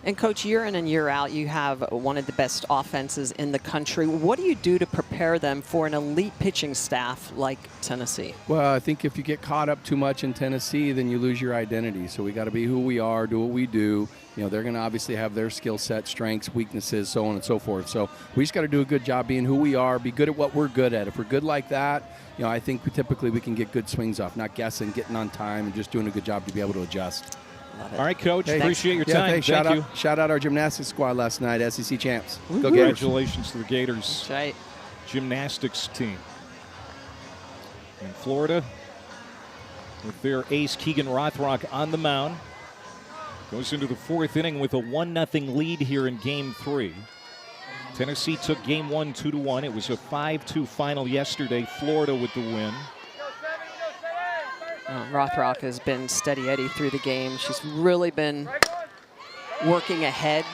And, Coach, year in and year out, you have one of the best offenses in the country. What do you do to prepare them for an elite pitching staff like Tennessee? Well, I think if you get caught up too much in Tennessee, then you lose your identity. So we got to be who we are, do what we do. You know, they're going to obviously have their skill set, strengths, weaknesses, so on and so forth. So we just got to do a good job being who we are, be good at what we're good at. If we're good like that, you know, I think we can get good swings off, not guessing, getting on time, and just doing a good job to be able to adjust. All right, Coach. Hey, appreciate your time. Hey, Thank you. Shout out our gymnastics squad last night, SEC champs. Go Gators. Congratulations to the Gators. That's right. Gymnastics team in Florida with their ace Keegan Rothrock on the mound. Goes into the 4th inning with a 1-0 lead here in Game 3. Tennessee took Game 1 2-1. It was a 5-2 final yesterday. Florida with the win. Rothrock has been steady Eddie through the game. She's really been working ahead.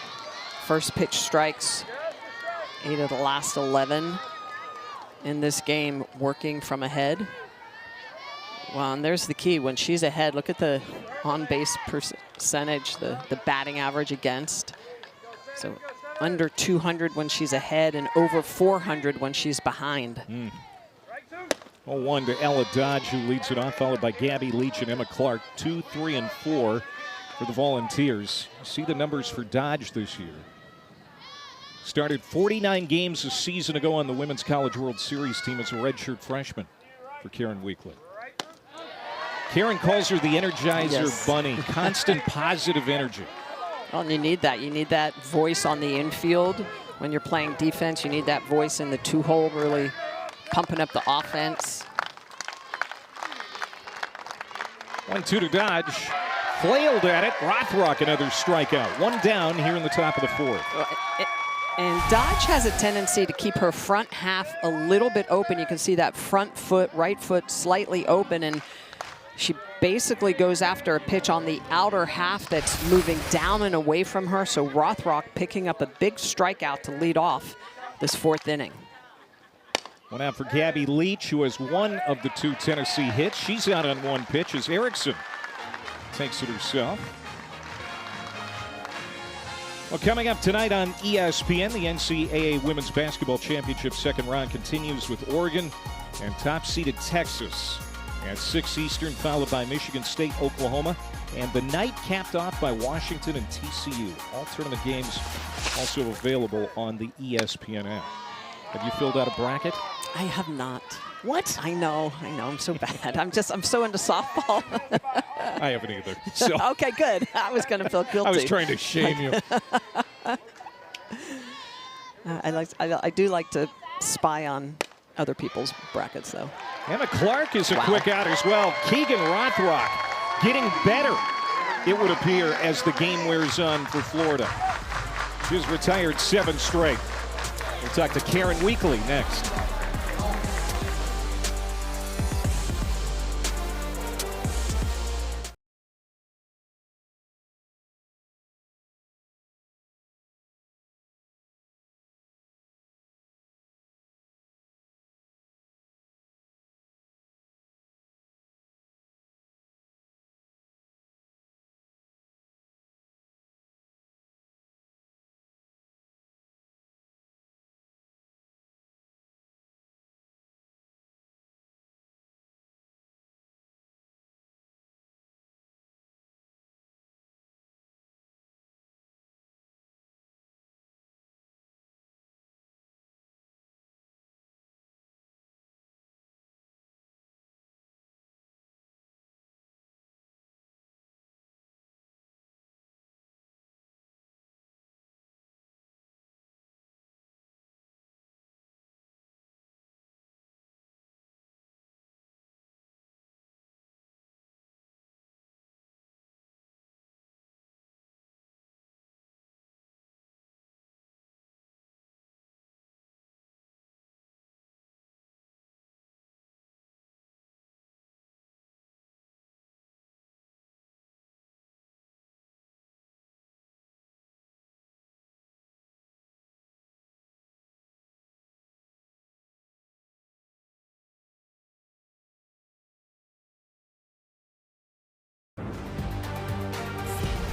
First pitch strikes, 8 of the last 11 in this game, working from ahead. Well, and there's the key. When she's ahead, look at the on-base percentage, the batting average against. So under 200 when she's ahead and over 400 when she's behind. 0-1 to Ella Dodge, who leads it off, followed by Gabby Leach and Emma Clark. 2, 3, and 4 for the Volunteers. See the numbers for Dodge this year. Started 49 games a season ago on the Women's College World Series team as a redshirt freshman for Karen Weekly. Karen calls her the Energizer Bunny. Constant positive energy. Well, and you need that. You need that voice on the infield. When you're playing defense, you need that voice in the 2-hole, really pumping up the offense. 1-2 to Dodge. Flailed at it. Rothrock, another strikeout. 1 down here in the top of the 4th. And Dodge has a tendency to keep her front half a little bit open. You can see that front foot, right foot slightly open, and she basically goes after a pitch on the outer half that's moving down and away from her. So Rothrock picking up a big strikeout to lead off this 4th inning. One out for Gabby Leach, who has one of the 2 Tennessee hits. She's out on 1 pitch as Erickson takes it herself. Well, coming up tonight on ESPN, the NCAA Women's Basketball Championship 2nd round continues with Oregon and top-seeded Texas at 6 Eastern, followed by Michigan State, Oklahoma, and the night capped off by Washington and TCU. All tournament games also available on the ESPN app. Have you filled out a bracket? I have not. What? I know, I'm so bad. I'm so into softball. I haven't either. So. Okay, good. I was going to feel guilty. I was trying to shame you. I do like to spy on other people's brackets, though. Emma Clark is a quick out as well. Keegan Rothrock getting better, it would appear, as the game wears on for Florida. She's retired 7 straight. We'll talk to Karen Weekly next.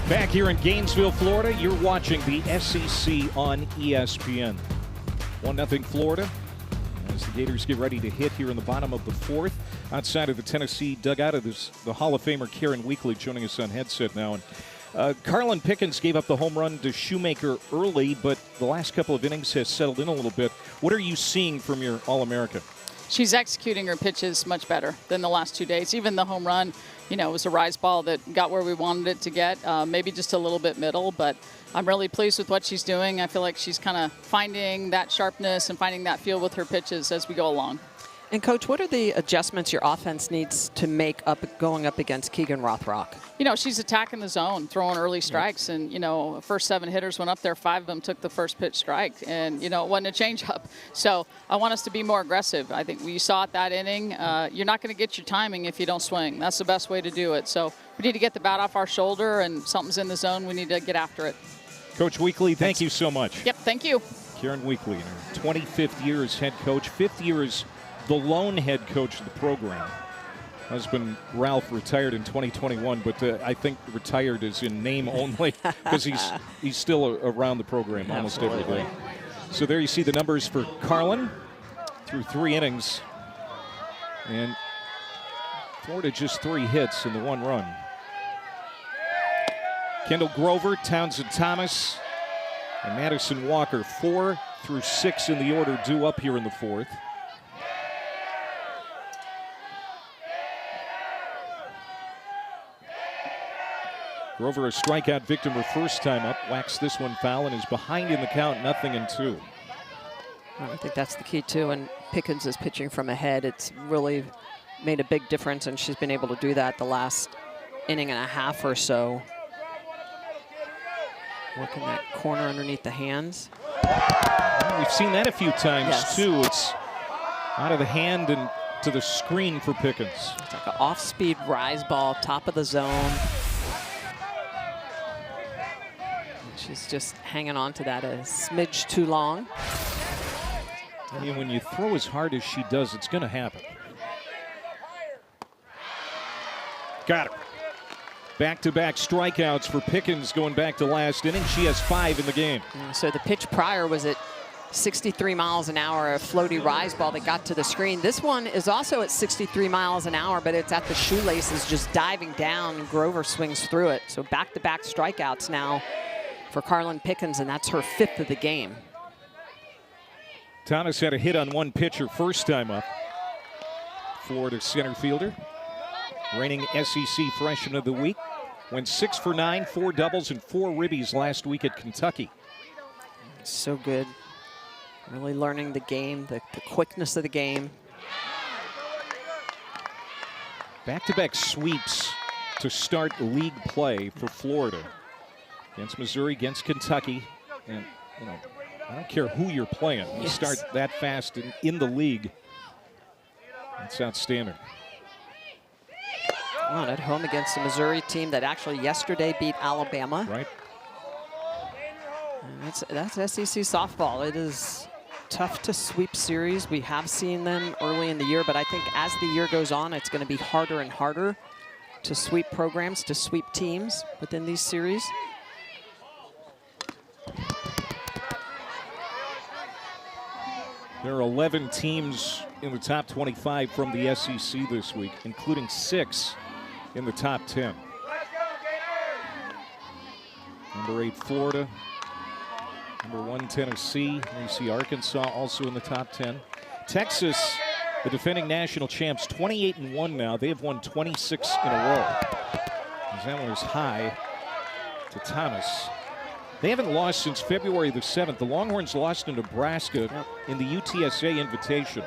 Back here in Gainesville, Florida, you're watching the SEC on ESPN. 1-0 Florida as the Gators get ready to hit here in the bottom of the fourth. Outside of the Tennessee dugout, is the Hall of Famer Karen Weekly joining us on headset now. And Carlin Pickens gave up the home run to Shoemaker early, but the last couple of innings has settled in a little bit. What are you seeing from your All-American? She's executing her pitches much better than the last 2 days. Even the home run, you know, was a rise ball that got where we wanted it to get, maybe just a little bit middle, but I'm really pleased with what she's doing. I feel like she's kind of finding that sharpness and finding that feel with her pitches as we go along. And, Coach, what are the adjustments your offense needs to make up going up against Keegan Rothrock? You know, she's attacking the zone, throwing early strikes. And, you know, first 7 hitters went up there. 5 of them took the first pitch strike. And, you know, it wasn't a changeup. So I want us to be more aggressive. I think we saw it that inning. You're not going to get your timing if you don't swing. That's the best way to do it. So we need to get the bat off our shoulder, and something's in the zone. We need to get after it. Coach Weekly, thank you so much. Yep, thank you. Karen Weekly, in her 25th year as head coach, 5th year as the lone head coach of the program. Husband Ralph retired in 2021, but I think retired is in name only because he's still around the program almost every day. So there you see the numbers for Carlin through 3 innings. And Florida just 3 hits and the 1 run. Kendall Grover, Townsend Thomas, and Madison Walker, 4 through 6 in the order due up here in the 4th. Grover, a strikeout victim her first time up, whacks this one foul and is behind in the count, 0-2. I think that's the key, too. And Pickens is pitching from ahead. It's really made a big difference, and she's been able to do that the last inning and a half or so. Working that corner underneath the hands. Well, we've seen that a few times, yes, too. It's out of the hand and to the screen for Pickens. It's like an off-speed rise ball, top of the zone. She's just hanging on to that a smidge too long. I mean, when you throw as hard as she does, it's going to happen. Got her. Back-to-back strikeouts for Pickens going back to last inning. She has 5 in the game. So the pitch prior was at 63 miles an hour, a floaty rise ball that got to the screen. This one is also at 63 miles an hour, but it's at the shoelaces, just diving down. Grover swings through it. So back-to-back strikeouts now for Carlin Pickens, and that's her 5th of the game. Thomas had a hit on 1 pitch her first time up. Florida center fielder, reigning SEC Freshman of the Week. Went 6 for 9, 4 doubles, and 4 ribbies last week at Kentucky. So good. Really learning the game, the quickness of the game. Back-to-back sweeps to start league play for Florida. Against Missouri, against Kentucky. And, you know, I don't care who you're playing. You yes, start that fast in the league. That's outstanding. Well, at home against the Missouri team that actually yesterday beat Alabama. Right. And that's SEC softball. It is tough to sweep series. We have seen them early in the year, but I think as the year goes on, it's going to be harder and harder to sweep programs, to sweep teams within these series. There are 11 teams in the top 25 from the SEC this week, including 6 in the top 10. Number 8, Florida. Number 1, Tennessee. There you see Arkansas also in the top 10. Texas, the defending national champs, 28-1 now. They have won 26 in a row. That one is high to Thomas. They haven't lost since February the 7th. The Longhorns lost to Nebraska in the UTSA Invitation.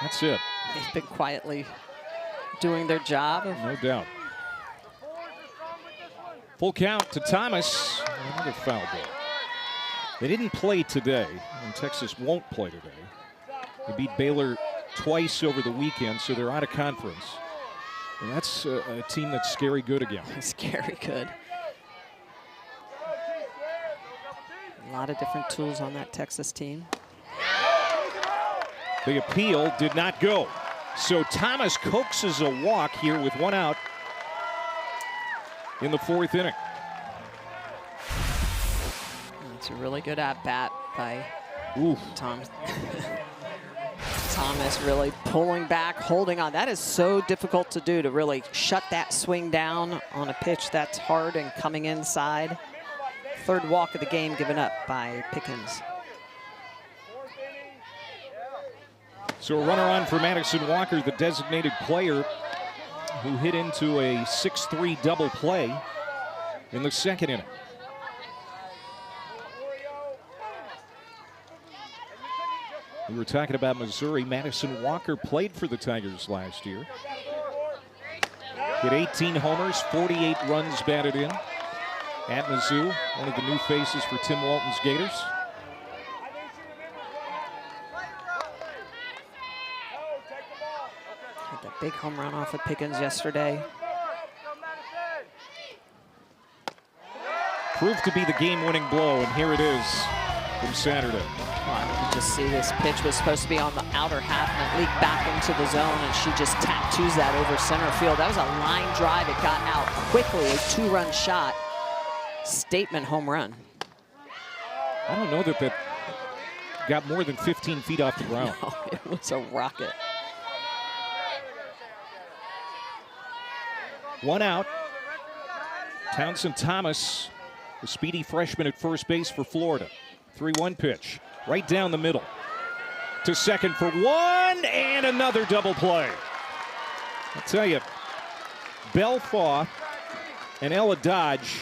That's it. They've been quietly doing their job. No doubt. Full count to Thomas. Another foul ball. They didn't play today, and Texas won't play today. They beat Baylor twice over the weekend, so they're out of conference. And that's a team that's scary good again. Scary good. A lot of different tools on that Texas team. The appeal did not go. So Thomas coaxes a walk here with 1 out. in the 4th inning. It's a really good at-bat by Thomas really pulling back, holding on. That is so difficult to do, to really shut that swing down on a pitch that's hard and coming inside. 3rd walk of the game given up by Pickens. So a runner on for Madison Walker, the designated player who hit into a 6-3 double play in the 2nd inning. We were talking about Missouri. Madison Walker played for the Tigers last year. Hit 18 homers, 48 runs batted in at Mizzou. One of the new faces for Tim Walton's Gators. Had that big home run off of Pickens yesterday. Proved to be the game-winning blow, and here it is from Saturday. Well, you can just see this pitch was supposed to be on the outer half and it leaked back into the zone, and she just tattoos that over center field. That was a line drive. It got out quickly, a 2-run shot. Statement home run. I don't know that that got more than 15 feet off the ground. No, it was a rocket. 1 out. Townsend Thomas, the speedy freshman at first base for Florida. 3-1 pitch, right down the middle. To second for 1, and another double play. I'll tell you, Belfaw and Ella Dodge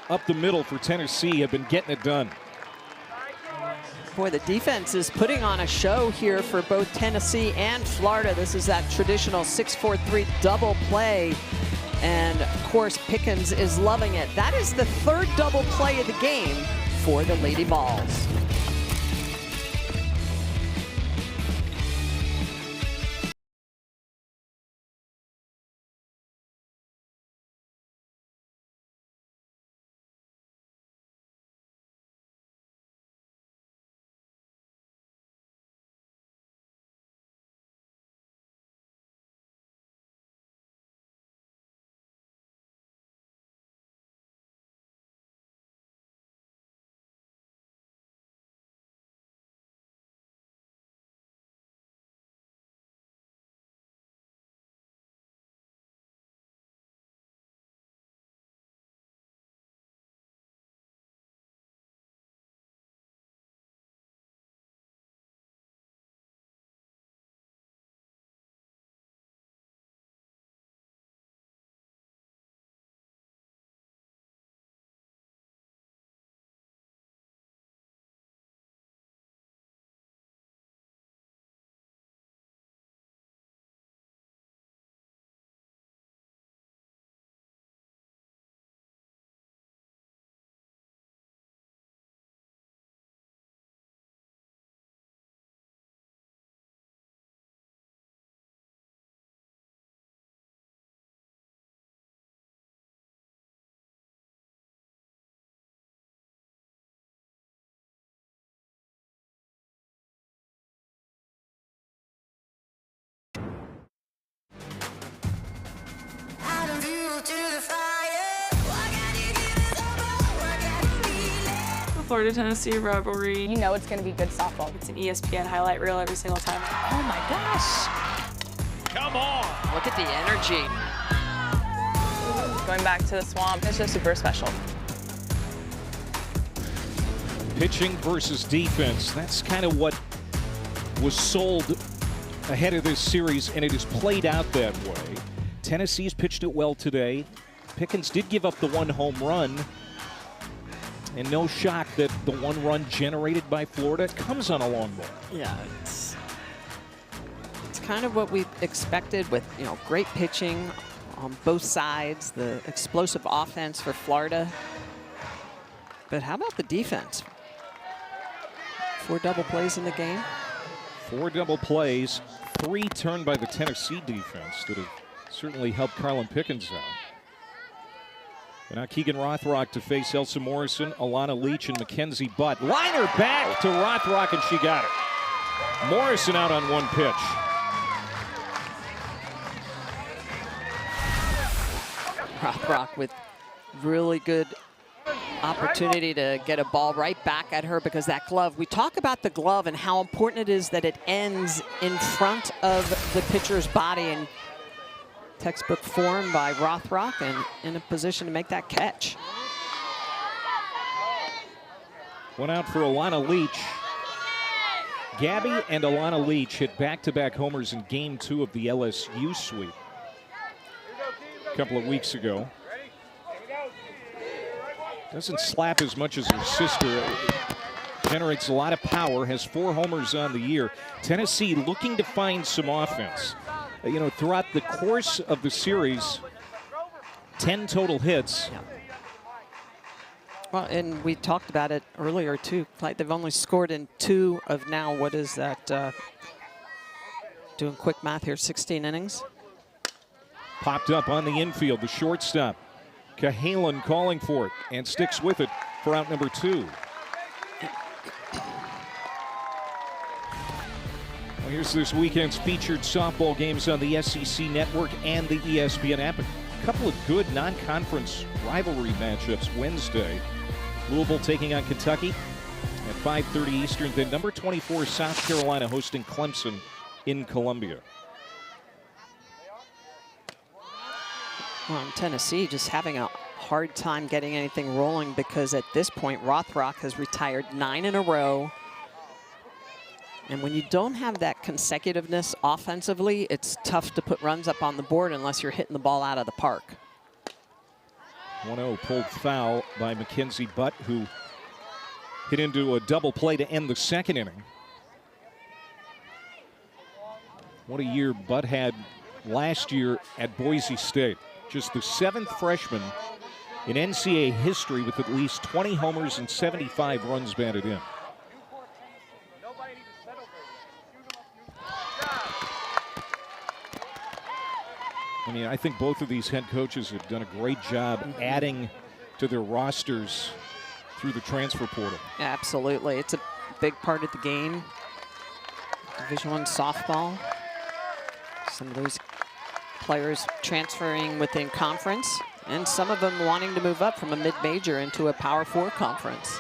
up the middle for Tennessee have been getting it done. Boy, the defense is putting on a show here for both Tennessee and Florida. This is that traditional 6-4-3 double play. And of course, Pickens is loving it. That is the 3rd double play of the game for the Lady Vols. Florida-Tennessee rivalry. You know it's going to be good softball. It's an ESPN highlight reel every single time. Oh my gosh. Come on. Look at the energy. Going back to the Swamp, it's just super special. Pitching versus defense. That's kind of what was sold ahead of this series, and it has played out that way. Tennessee's pitched it well today. Pickens did give up the 1 home run. And no shock that the 1 run generated by Florida comes on a long ball. Yeah, it's kind of what we expected with, you know, great pitching on both sides, the explosive offense for Florida. But how about the defense? 4 double plays in the game. 4 double plays, 3 turned by the Tennessee defense that have certainly helped Carlin Pickens out. And now Keegan Rothrock to face Elsa Morrison, Alana Leach, and Mackenzie Butt. Liner back to Rothrock, and she got it. Morrison out on 1 pitch. Rothrock with Really good opportunity to get a ball right back at her, because that glove, we talk about the glove and how important it is that it ends in front of the pitcher's body, and textbook form by Rothrock, and in a position to make that catch. One out for Alana Leach. Gabby and Alana Leach hit back-to-back homers in Game 2 of the LSU sweep a couple of weeks ago. Doesn't slap as much as her sister. Generates a lot of power, has 4 homers on the year. Tennessee looking to find some offense. You know, throughout the course of the series, 10 total hits. Yeah. Well, and we talked about it earlier, too. Like, they've only scored in 2 of now, what is that? Doing quick math here, 16 innings. Popped up on the infield, the shortstop. Cahalan calling for it and sticks with it for out number 2. Well, here's this weekend's featured softball games on the SEC Network and the ESPN app. A couple of good non-conference rivalry matchups Wednesday. Louisville taking on Kentucky at 5:30 Eastern. Then number 24 South Carolina hosting Clemson in Columbia. Well, Tennessee just having a hard time getting anything rolling, because at this point Rothrock has retired 9 in a row. And when you don't have that consecutiveness offensively, it's tough to put runs up on the board unless you're hitting the ball out of the park. 1-0 pulled foul by Mackenzie Butt, who hit into a double play to end the second inning. What a year Butt had last year at Boise State. Just the 7th freshman in NCAA history with at least 20 homers and 75 runs batted in. I mean, I think both of these head coaches have done a great job adding to their rosters through the transfer portal. Absolutely. It's a big part of the game. Division I softball. Some of those players transferring within conference, and some of them wanting to move up from a mid-major into a Power 4 conference.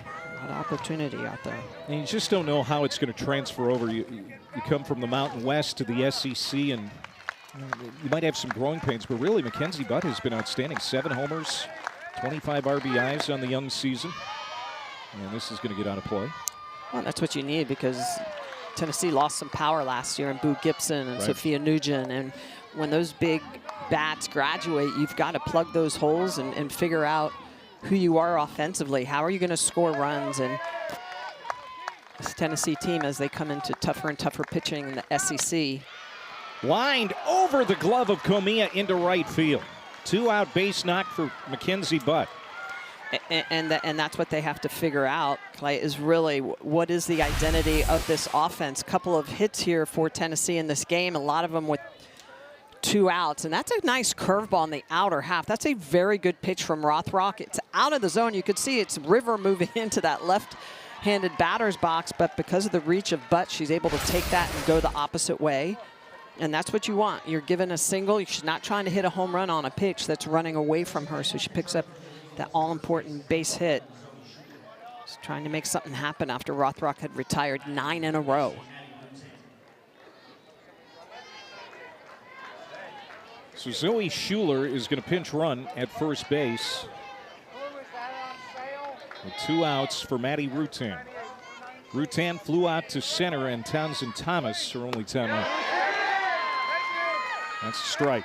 A lot of opportunity out there. And you just don't know how it's going to transfer over. You come from the Mountain West to the SEC, and you might have some growing pains, but really Mackenzie Butt has been outstanding. 7 homers, 25 RBIs on the young season. And this is going to get out of play. Well, that's what you need, because Tennessee lost some power last year in Boo Gibson and Sophia Nugent. And when those big bats graduate, you've got to plug those holes and figure out who you are offensively. How are you going to score runs? And this Tennessee team, as they come into tougher and tougher pitching in the SEC. Lined over the glove of Comia into right field. 2-out base knock for Mackenzie Butt. And that's what they have to figure out, Clay, is really what is the identity of this offense. Couple of hits here for Tennessee in this game, a lot of them with 2 outs. And that's a nice curveball in the outer half. That's a very good pitch from Rothrock. It's out of the zone. You could see it's River moving into that left-handed batter's box, but because of the reach of Butt, she's able to take that and go the opposite way. And that's what you want. You're given a single. She's not trying to hit a home run on a pitch that's running away from her, so she picks up that all-important base hit. Just trying to make something happen after Rothrock had retired 9 in a row. So Zoe Schuler is going to pinch run at first base with 2 outs for Maddie Rutan. Rutan flew out to center, and Townsend Thomas her only time up. That's a strike.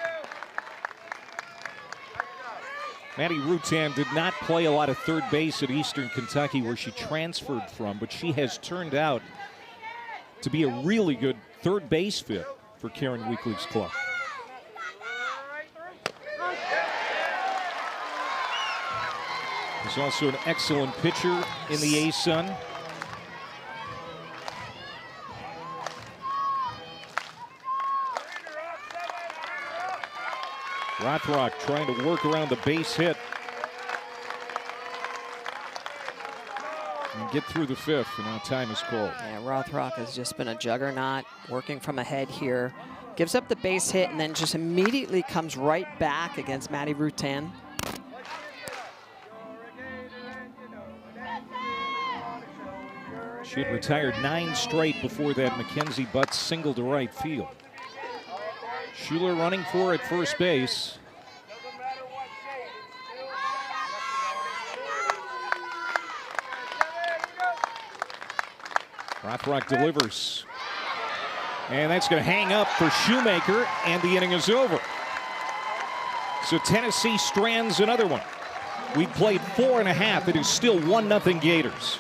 Maddie Rutan did not play a lot of third base at Eastern Kentucky, where she transferred from, but she has turned out to be a really good third base fit for Karen Weekly's club. He's also an excellent pitcher in the A-Sun. Rothrock trying to work around the base hit and get through the 5th, and now time is called. Yeah, Rothrock has just been a juggernaut, working from ahead here. Gives up the base hit and then just immediately comes right back against Maddie Rutan. She had retired 9 straight before that Mackenzie Butts single to right field. Schuler running for at first base. Rothrock delivers. And that's going to hang up for Shoemaker, and the inning is over. So Tennessee strands another one. We played 4.5. It is still 1-0 Gators.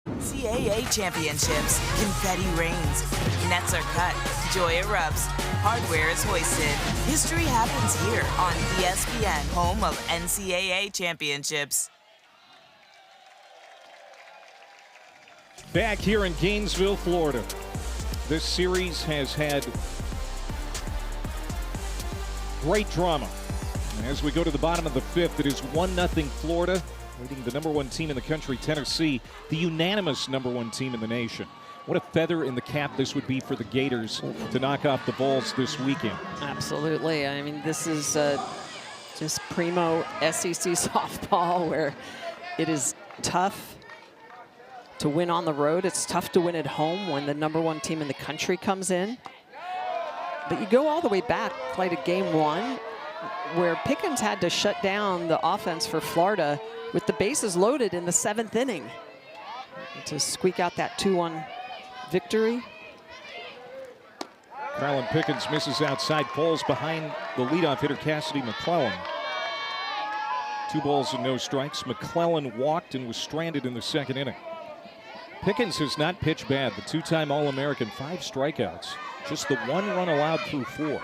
NCAA championships, confetti rains, nets are cut, joy erupts, hardware is hoisted. History happens here on ESPN, home of NCAA championships. Back here in Gainesville, Florida. This series has had great drama. As we go to the bottom of the 5th, it is 1-0 Florida, leading the #1 team in the country, Tennessee, the unanimous #1 team in the nation. What a feather in the cap this would be for the Gators to knock off the Vols this weekend. Absolutely. I mean, this is just primo SEC softball, where it is tough to win on the road. It's tough to win at home when the #1 team in the country comes in. But you go all the way back, played a game 1, where Pickens had to shut down the offense for Florida with the bases loaded in the 7th inning to squeak out that 2-1 victory. Carlin Pickens misses outside, falls behind the leadoff hitter Cassidy McClellan. 2 balls and no strikes. McClellan walked and was stranded in the 2nd inning. Pickens has not pitched bad. The 2-time All-American, 5 strikeouts. Just the 1 run allowed through 4.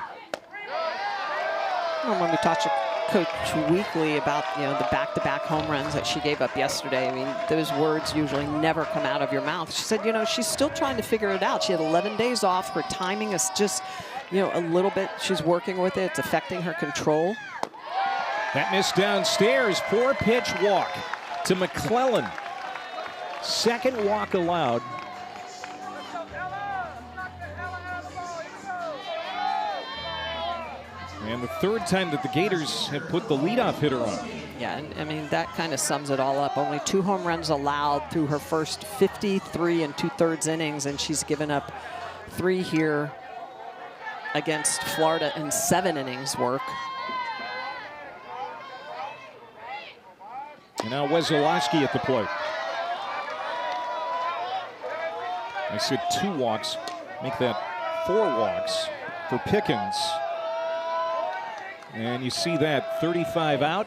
When we talked to Coach Weekly about, the back-to-back home runs that she gave up yesterday, I mean, those words usually never come out of your mouth. She said, she's still trying to figure it out. She had 11 days off. Her timing is just, a little bit, she's working with it. It's affecting her control. That miss downstairs, 4-pitch walk to McClellan. 2nd walk allowed. And the 3rd time that the Gators have put the leadoff hitter on. Yeah, and I mean, that kind of sums it all up. Only 2 home runs allowed through her first 53 2/3 innings, and she's given up 3 here against Florida in 7 innings work. And now Wesolowski at the plate. I said 2 walks, make that 4 walks for Pickens. And you see that 35 out,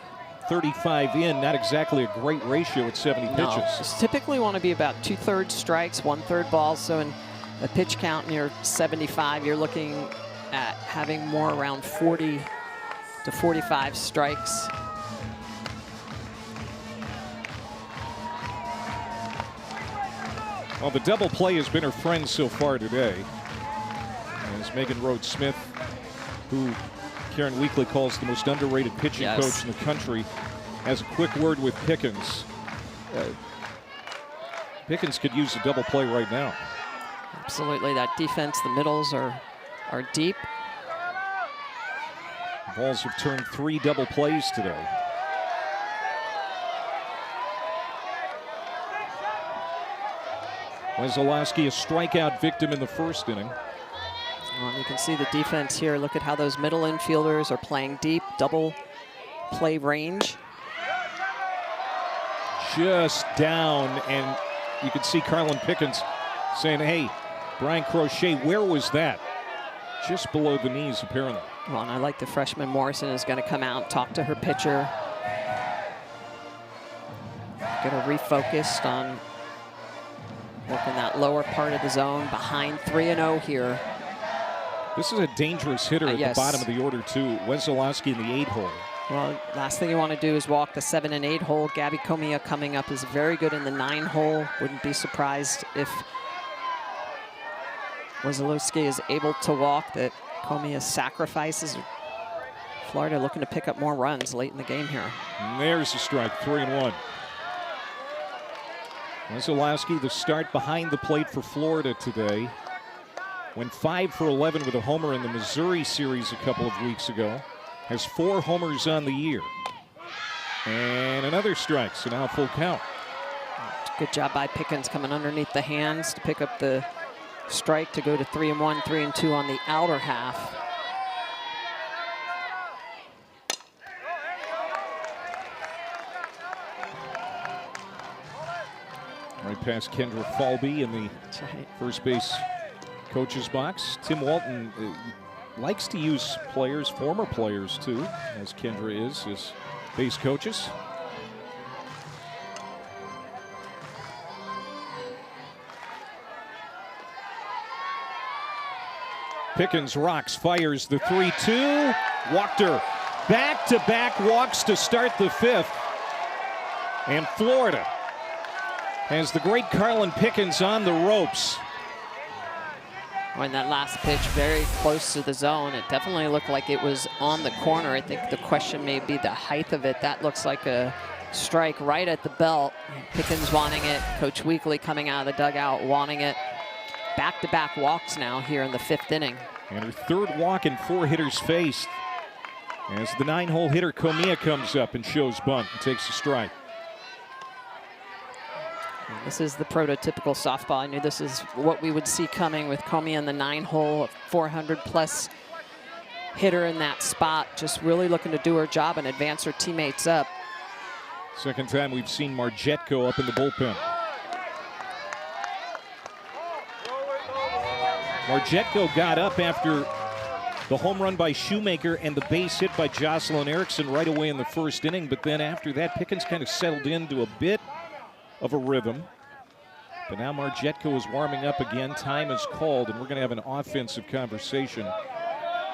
35 in, not exactly a great ratio at 70 pitches. No, you typically want to be about 2/3 strikes, 1/3 balls. So in a pitch count near 75, you're looking at having more around 40 to 45 strikes. Well, the double play has been her friend so far today. As Megan Rhodes-Smith, who Karen Weekly calls the most underrated pitching coach in the country, has a quick word with Pickens. Pickens could use a double play right now. Absolutely, that defense, the middles are deep. Vols have turned 3 double plays today. Wesolowski, a strikeout victim in the first inning. Well, you can see the defense here. Look at how those middle infielders are playing deep, double play range. Just down, and you can see Carlin Pickens saying, hey, Brian Crochet, where was that? Just below the knees, apparently. Well, and I like the freshman Morrison is going to come out and talk to her pitcher. Get her refocused on working that lower part of the zone behind 3-0 here. This is a dangerous hitter at the bottom of the order, too. Wesolowski in the 8-hole. Well, last thing you want to do is walk the 7 and 8 hole. Gabby Comia coming up is very good in the 9 hole. Wouldn't be surprised if Wesolowski is able to walk, that Comia sacrifices. Florida looking to pick up more runs late in the game here. And there's the strike, 3-1. Wesolowski, the start behind the plate for Florida today. Went 5 for 11 with a homer in the Missouri series a couple of weeks ago. Has 4 homers on the year. And another strike, so now full count. Good job by Pickens coming underneath the hands to pick up the strike to go to 3-1, 3-2 on the outer half. Right past Kendra Falby in the first base coach's box. Tim Walton likes to use players, former players too, as Kendra is, as base coaches. Pickens rocks, fires the 3-2. Walked her. Back-to-back walks to start the 5th. And Florida has the great Carlin Pickens on the ropes. When that last pitch very close to the zone, it definitely looked like it was on the corner. I think the question may be the height of it. That looks like a strike right at the belt. Pickens wanting it. Coach Weekly coming out of the dugout wanting it. Back-to-back walks now here in the 5th inning. And her 3rd walk in 4 hitters faced. As the 9-hole hitter Comia comes up and shows bunt and takes a strike. This is the prototypical softball. I knew this is what we would see coming with Comia in the 9-hole, 400-plus hitter in that spot, just really looking to do her job and advance her teammates up. Second time we've seen Margetko up in the bullpen. Margetko got up after the home run by Shoemaker and the base hit by Jocelyn Erickson right away in the 1st inning, but then after that, Pickens kind of settled into a bit of a rhythm. But now Margetko is warming up again. Time is called, and we're going to have an offensive conversation.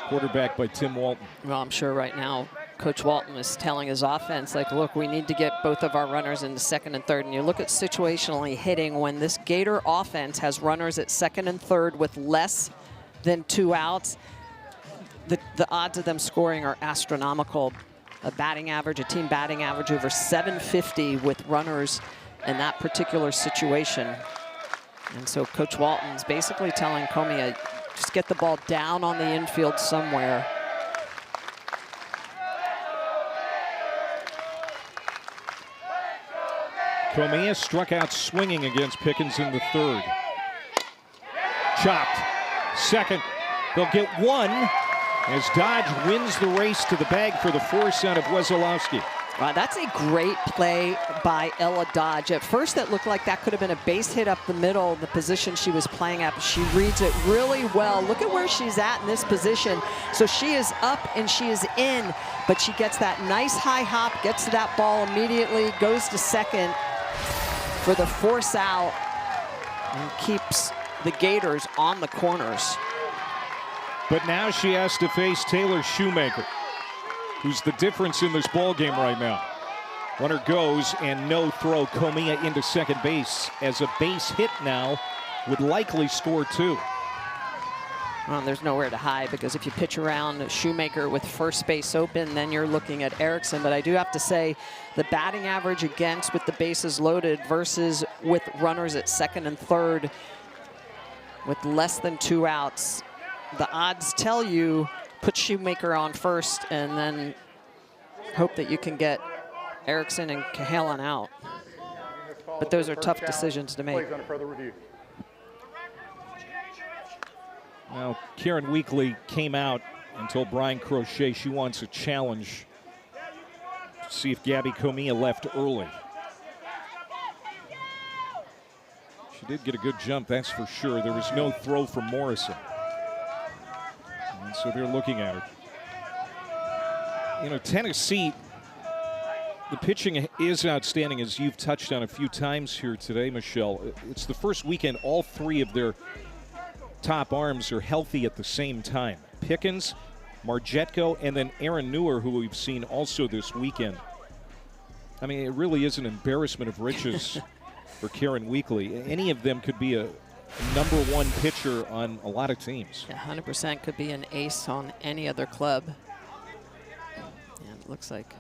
Quarterback by Tim Walton. Well, I'm sure right now Coach Walton is telling his offense, like, look, we need to get both of our runners into 2nd and 3rd. And you look at situationally hitting, when this Gator offense has runners at 2nd and 3rd with less than 2 outs, the odds of them scoring are astronomical. A batting average, a team batting average over 750 with runners in that particular situation. And so Coach Walton's basically telling Comia, just get the ball down on the infield somewhere. Comia struck out swinging against Pickens in the 3rd. Chopped. 2nd. They'll get 1 as Dodge wins the race to the bag for the force out of Wesolowski. Wow, that's a great play by Ella Dodge. At first, that looked like that could have been a base hit up the middle, the position she was playing at. But she reads it really well. Look at where she's at in this position. So she is up and she is in, but she gets that nice high hop, gets to that ball immediately, goes to 2nd for the force out, and keeps the Gators on the corners. But now she has to face Taylor Shoemaker, who's the difference in this ball game right now. Runner goes and no throw. Comia into 2nd base as a base hit now would likely score 2. Well, there's nowhere to hide, because if you pitch around Shoemaker with first base open, then you're looking at Erickson. But I do have to say, the batting average against with the bases loaded versus with runners at second and third with less than 2 outs, the odds tell you put Shoemaker on first and then hope that you can get Erickson and Cahalan out. But those are tough decisions to make. Now, Karen Weekly came out and told Brian Crochet she wants a challenge to see if Gabby Comia left early. She did get a good jump, that's for sure. There was no throw from Morrison. And so they're looking at her. You know, Tennessee, the pitching is outstanding, as you've touched on a few times here today, Michelle. It's the first weekend all 3 of their top arms are healthy at the same time. Pickens, Margetko, and then Aaron Newer, who we've seen also this weekend. I mean, it really is an embarrassment of riches for Karen Weekly. Any of them could be a #1 pitcher on a lot of teams. 100% could be an ace on any other club. And it looks like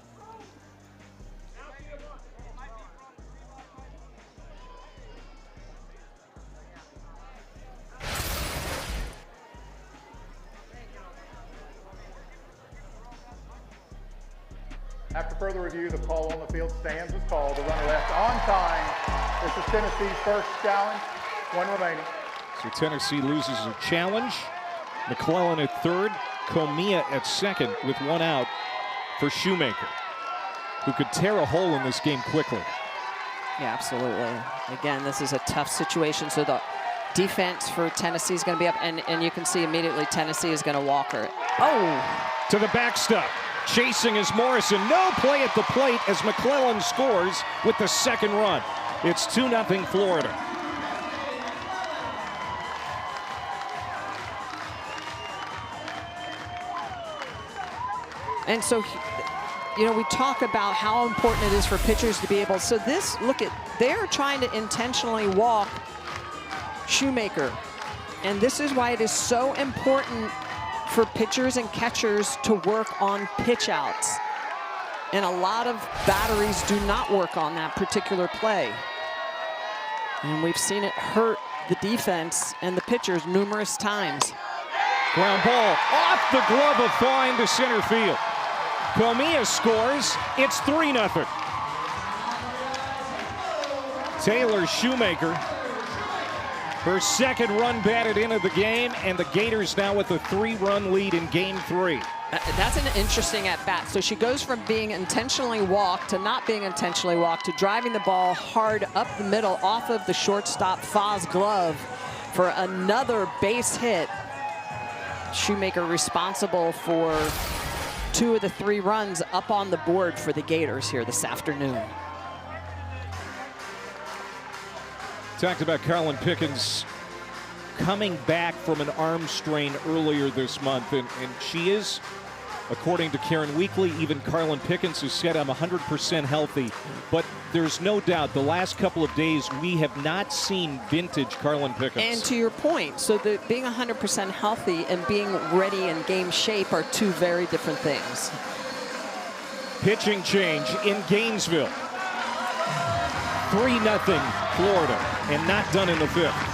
After further review, the call on the field stands as called. The runner left on time. This is Tennessee's first challenge. 1 remaining. So Tennessee loses a challenge. McClellan at third. Comia at second with 1 out for Shoemaker, who could tear a hole in this game quickly. Yeah, absolutely. Again, this is a tough situation. So the defense for Tennessee is going to be up, and you can see immediately Tennessee is going to walk her. Oh! To the backstop. Chasing is Morrison. No play at the plate as McClellan scores with the second run. It's 2-0 Florida. And so, you know, we talk about how important it is for pitchers to be able. So this, look at, they're trying to intentionally walk Shoemaker. And this is why it is so important for pitchers and catchers to work on pitch outs. And a lot of batteries do not work on that particular play. And we've seen it hurt the defense and the pitchers numerous times. Ground ball off the glove of Fine to center field. Comia scores. It's 3-0. Taylor Shoemaker, her second run batted into the game, and the Gators now with a 3-run lead in game 3. That's an interesting at-bat. So she goes from being intentionally walked to not being intentionally walked to driving the ball hard up the middle off of the shortstop Foz glove for another base hit. Shoemaker responsible for 2 of the 3 runs up on the board for the Gators here this afternoon. Talked about Carlin Pickens coming back from an arm strain earlier this month, and she is, according to Karen Weekly, even Carlin Pickens has said, I'm 100% healthy. But there's no doubt the last couple of days we have not seen vintage Carlin Pickens. And to your point, so being 100% healthy and being ready in game shape are 2 very different things. Pitching change in Gainesville. 3-0 Florida, and not done in the 5th.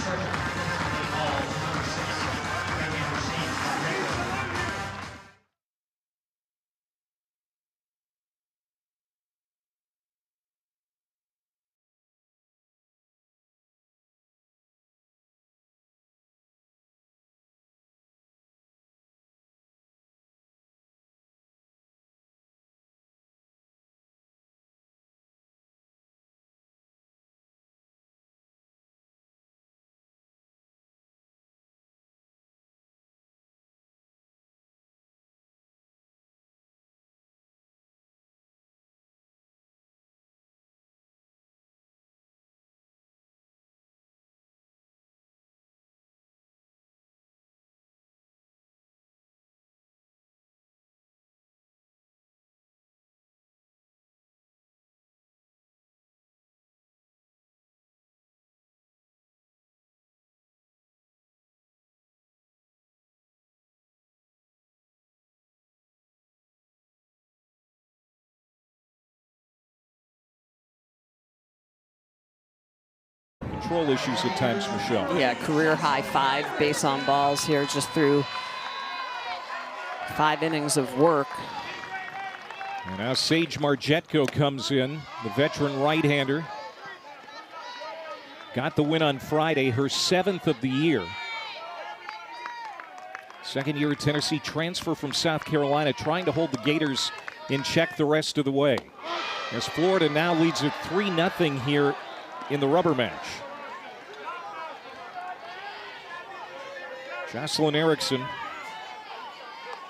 control issues at times, Michelle. Yeah, career high 5 base on balls here just through 5 innings of work. And now Sage Margetko comes in, the veteran right-hander. Got the win on Friday, her 7th of the year. Second year at Tennessee, transfer from South Carolina, trying to hold the Gators in check the rest of the way. As Florida now leads it 3-0 here in the rubber match. Jocelyn Erickson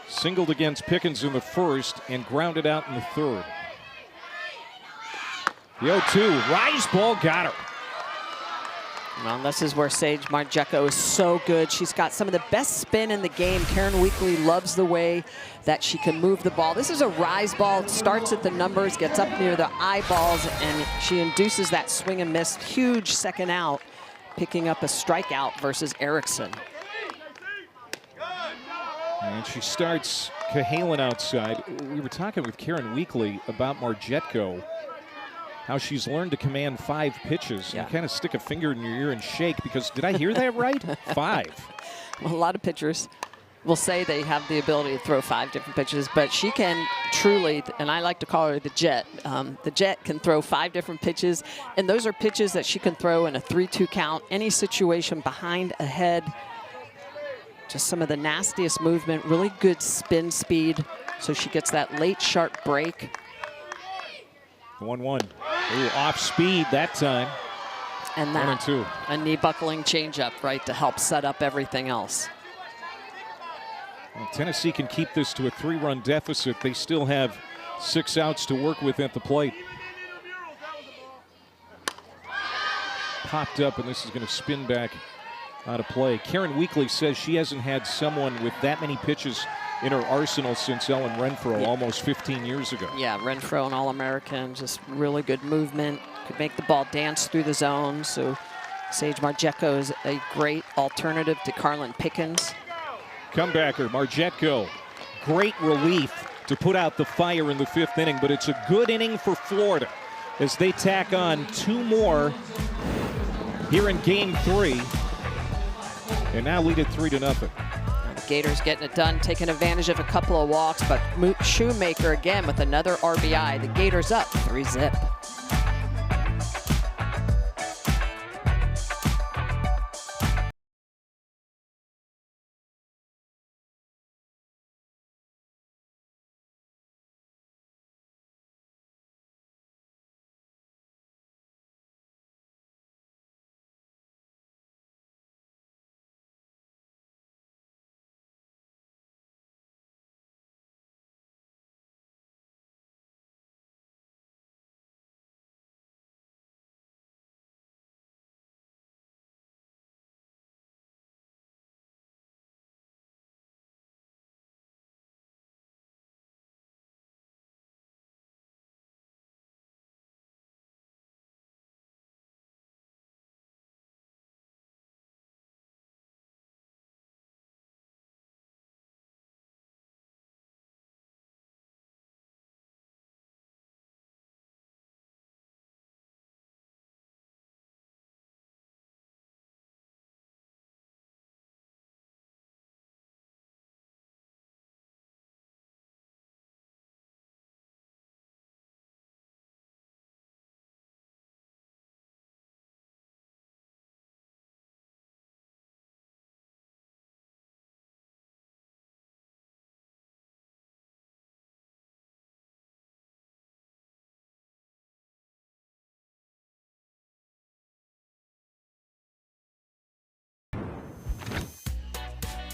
singled against Pickens in the first and grounded out in the third. The 0-2, rise ball got her. Well, this is where Sage Margetko is so good. She's got some of the best spin in the game. Karen Weekly loves the way that she can move the ball. This is a rise ball. It starts at the numbers, gets up near the eyeballs, and she induces that swing and miss. Huge second out, picking up a strikeout versus Erickson. And she starts Cahalan outside. We were talking with Karen Weekly about Margetko, how she's learned to command 5 pitches. Yeah. And kind of stick a finger in your ear and shake, because did I hear that right? 5. Well, a lot of pitchers will say they have the ability to throw 5 different pitches, but she can truly, and I like to call her the Jet. The Jet can throw 5 different pitches, and those are pitches that she can throw in a 3-2 count, any situation, behind, ahead. Just some of the nastiest movement, really good spin speed, so she gets that late sharp break. 1-1. Ooh, off speed that time. And that 1-2. A knee buckling changeup, right, to help set up everything else. Well, Tennessee can keep this to a 3-run deficit. They still have 6 outs to work with at the plate. Popped up, and this is going to spin back out of play. Karen Weekly says she hasn't had someone with that many pitches in her arsenal since Ellen Renfro almost 15 years ago. Yeah, Renfro, an All-American, just really good movement. Could make the ball dance through the zone. So Sage Margetko is a great alternative to Carlin Pickens. Comebacker, Margetko. Great relief to put out the fire in the 5th inning, but it's a good inning for Florida as they tack on 2 more here in Game 3, and now lead it 3-0. Gators getting it done, taking advantage of a couple of walks, but Shoemaker again with another RBI. The Gators up 3-zip.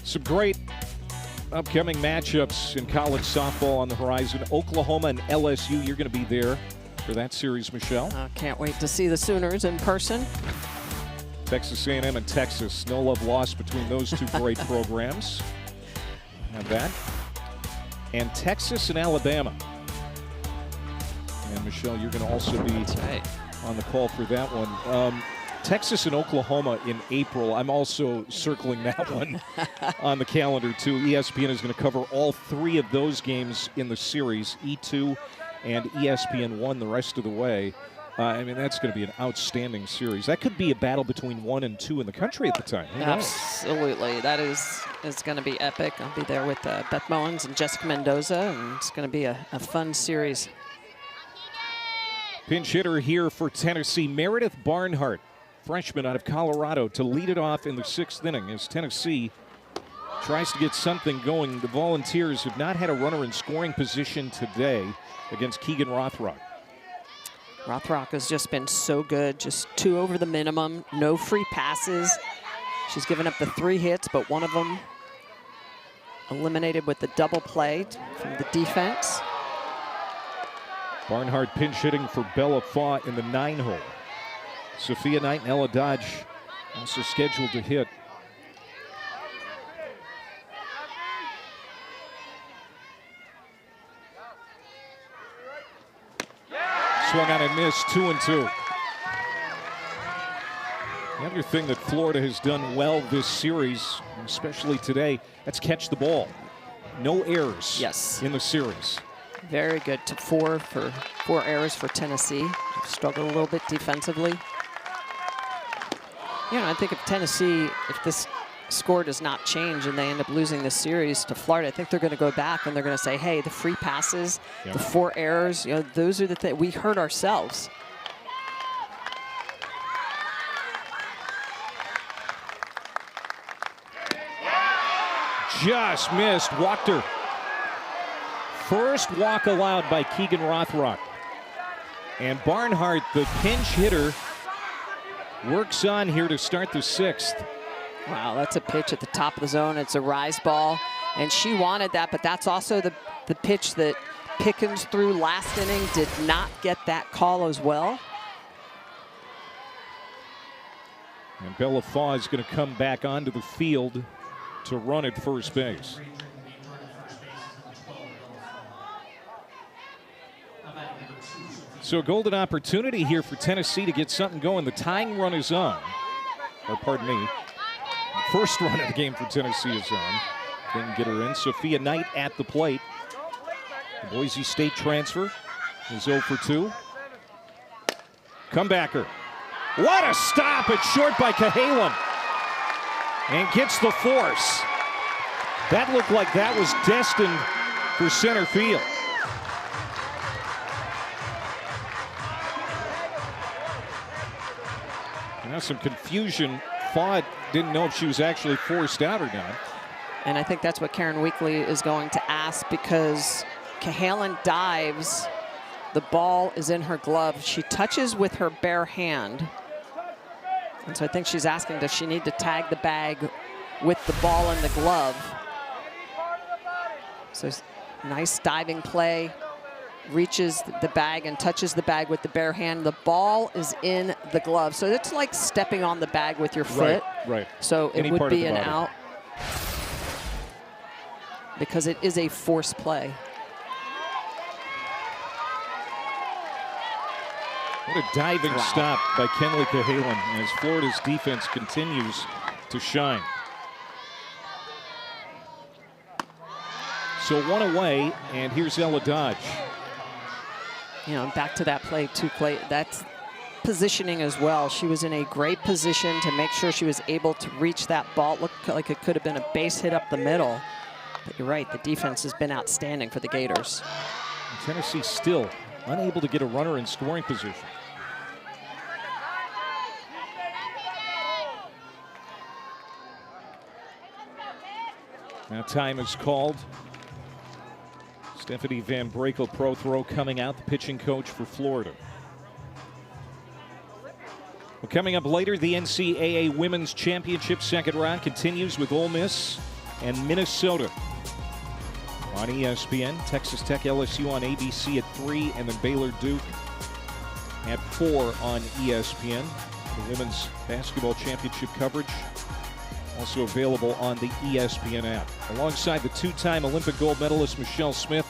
Some great upcoming matchups in college softball on the horizon. Oklahoma and LSU, you're going to be there for that series, Michelle. Can't wait to see the Sooners in person. Texas A&M and Texas, no love lost between those 2 great programs. Have that. And Texas and Alabama. And Michelle, you're going to also be on the call for that one. Texas and Oklahoma in April. I'm also circling that one on the calendar, too. ESPN is going to cover all 3 of those games in the series, E2 and ESPN1 the rest of the way. I mean, that's going to be an outstanding series. That could be a battle between 1 and 2 in the country at the time. Absolutely. That is going to be epic. I'll be there with Beth Mowens and Jessica Mendoza, and it's going to be a fun series. Pinch hitter here for Tennessee, Meredith Barnhart, freshman out of Colorado, to lead it off in the 6th inning as Tennessee tries to get something going. The Volunteers have not had a runner in scoring position today against Keegan Rothrock. Rothrock has just been so good, just 2 over the minimum, no free passes. She's given up the 3 hits, but one of them eliminated with the double play from the defense. Barnhart pinch hitting for Bella Faw in the 9-hole. Sophia Knight and Ella Dodge also scheduled to hit. Swung on and missed, 2-2. The other thing that Florida has done well this series, especially today, that's catch the ball. No errors in the series. Very good. To 4 errors for Tennessee. Struggled a little bit defensively. You know, I think if Tennessee, if this score does not change and they end up losing this series to Florida, I think they're going to go back and they're going to say, hey, the free passes, the 4 errors, you know, those are the things we hurt ourselves. Just missed, walked her. First walk allowed by Keegan Rothrock. And Barnhart, the pinch hitter, works on here to start the 6th. Wow, that's a pitch at the top of the zone. It's a rise ball, and she wanted that, but that's also the pitch that Pickens threw last inning. Did not get that call as well. And Bella Faw is going to come back onto the field to run at first base. So a golden opportunity here for Tennessee to get something going. The tying run is on. Or pardon me. First run of the game for Tennessee is on. Didn't get her in. Sophia Knight at the plate. The Boise State transfer is 0 for 2. Comebacker. What a stop at short by Cahalan. And gets the force. That looked like that was destined for center field. Now some confusion. Faw didn't know if she was actually forced out or not. And I think that's what Karen Weekly is going to ask, because Cahalan dives. The ball is in her glove. She touches with her bare hand. And so I think she's asking, does she need to tag the bag with the ball in the glove? So nice diving play. Reaches the bag and touches the bag with the bare hand. The ball is in the glove. So it's like stepping on the bag with your foot. Right. So it would be an out because it is a force play. What a diving stop by Kenley Cahalan as Florida's defense continues to shine. So 1 away, and here's Ella Dodge. You know, back to that play, that's positioning as well. She was in a great position to make sure she was able to reach that ball. It looked like it could have been a base hit up the middle. But you're right, the defense has been outstanding for the Gators. And Tennessee still unable to get a runner in scoring position. Now time is called. Stephanie Van Brakel, pro throw, coming out, the pitching coach for Florida. Well, coming up later, the NCAA Women's Championship second round continues with Ole Miss and Minnesota on ESPN. Texas Tech, LSU on ABC at 3, and then Baylor Duke at 4 on ESPN. The Women's Basketball Championship coverage also available on the ESPN app. Alongside the 2-time Olympic gold medalist Michelle Smith,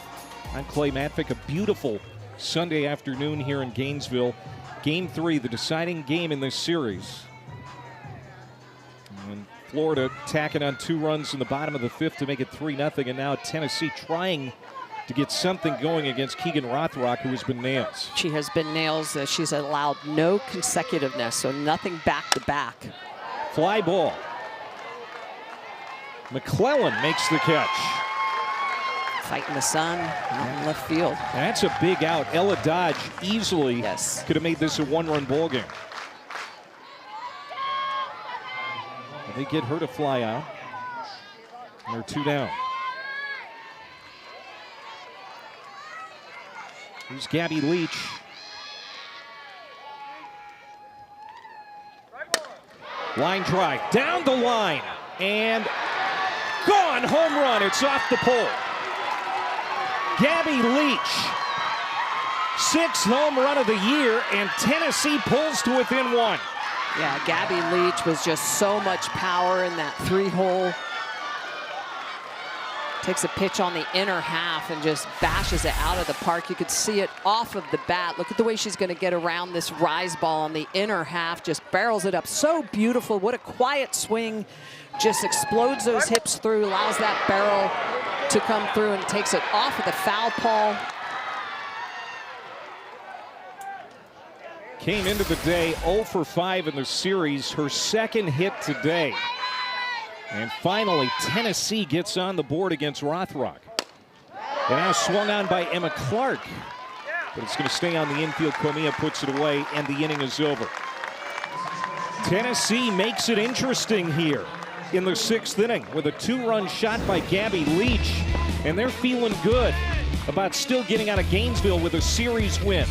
I'm Clay Matvick. A beautiful Sunday afternoon here in Gainesville. Game 3, the deciding game in this series. And Florida tacking on 2 runs in the bottom of the 5th to make it 3-0, and now Tennessee trying to get something going against Keegan Rothrock, who has been nails. She has been nails. She's allowed no consecutiveness, so nothing back-to-back. Fly ball. McClellan makes the catch. Fighting the sun out in left field. That's a big out. Ella Dodge easily could have made this a one-run ball game. They get her to fly out. And they're 2 down. Here's Gabby Leach. Line drive down the line and gone. Home run. It's off the pole. Gabby Leach, 6th home run of the year, and Tennessee pulls to within 1. Yeah, Gabby Leach was just so much power in that 3-hole. Takes a pitch on the inner half and just bashes it out of the park. You could see it off of the bat. Look at the way she's going to get around this rise ball on the inner half. Just barrels it up so beautiful. What a quiet swing. Just explodes those hips through, allows that barrel to come through and takes it off of the foul pole. Came into the day 0 for 5 in the series, her 2nd hit today. And finally, Tennessee gets on the board against Rothrock. And now swung on by Emma Clark. But it's going to stay on the infield. Comia puts it away, and the inning is over. Tennessee makes it interesting here in the 6th inning with a 2-run shot by Gabby Leach. And they're feeling good about still getting out of Gainesville with a series win.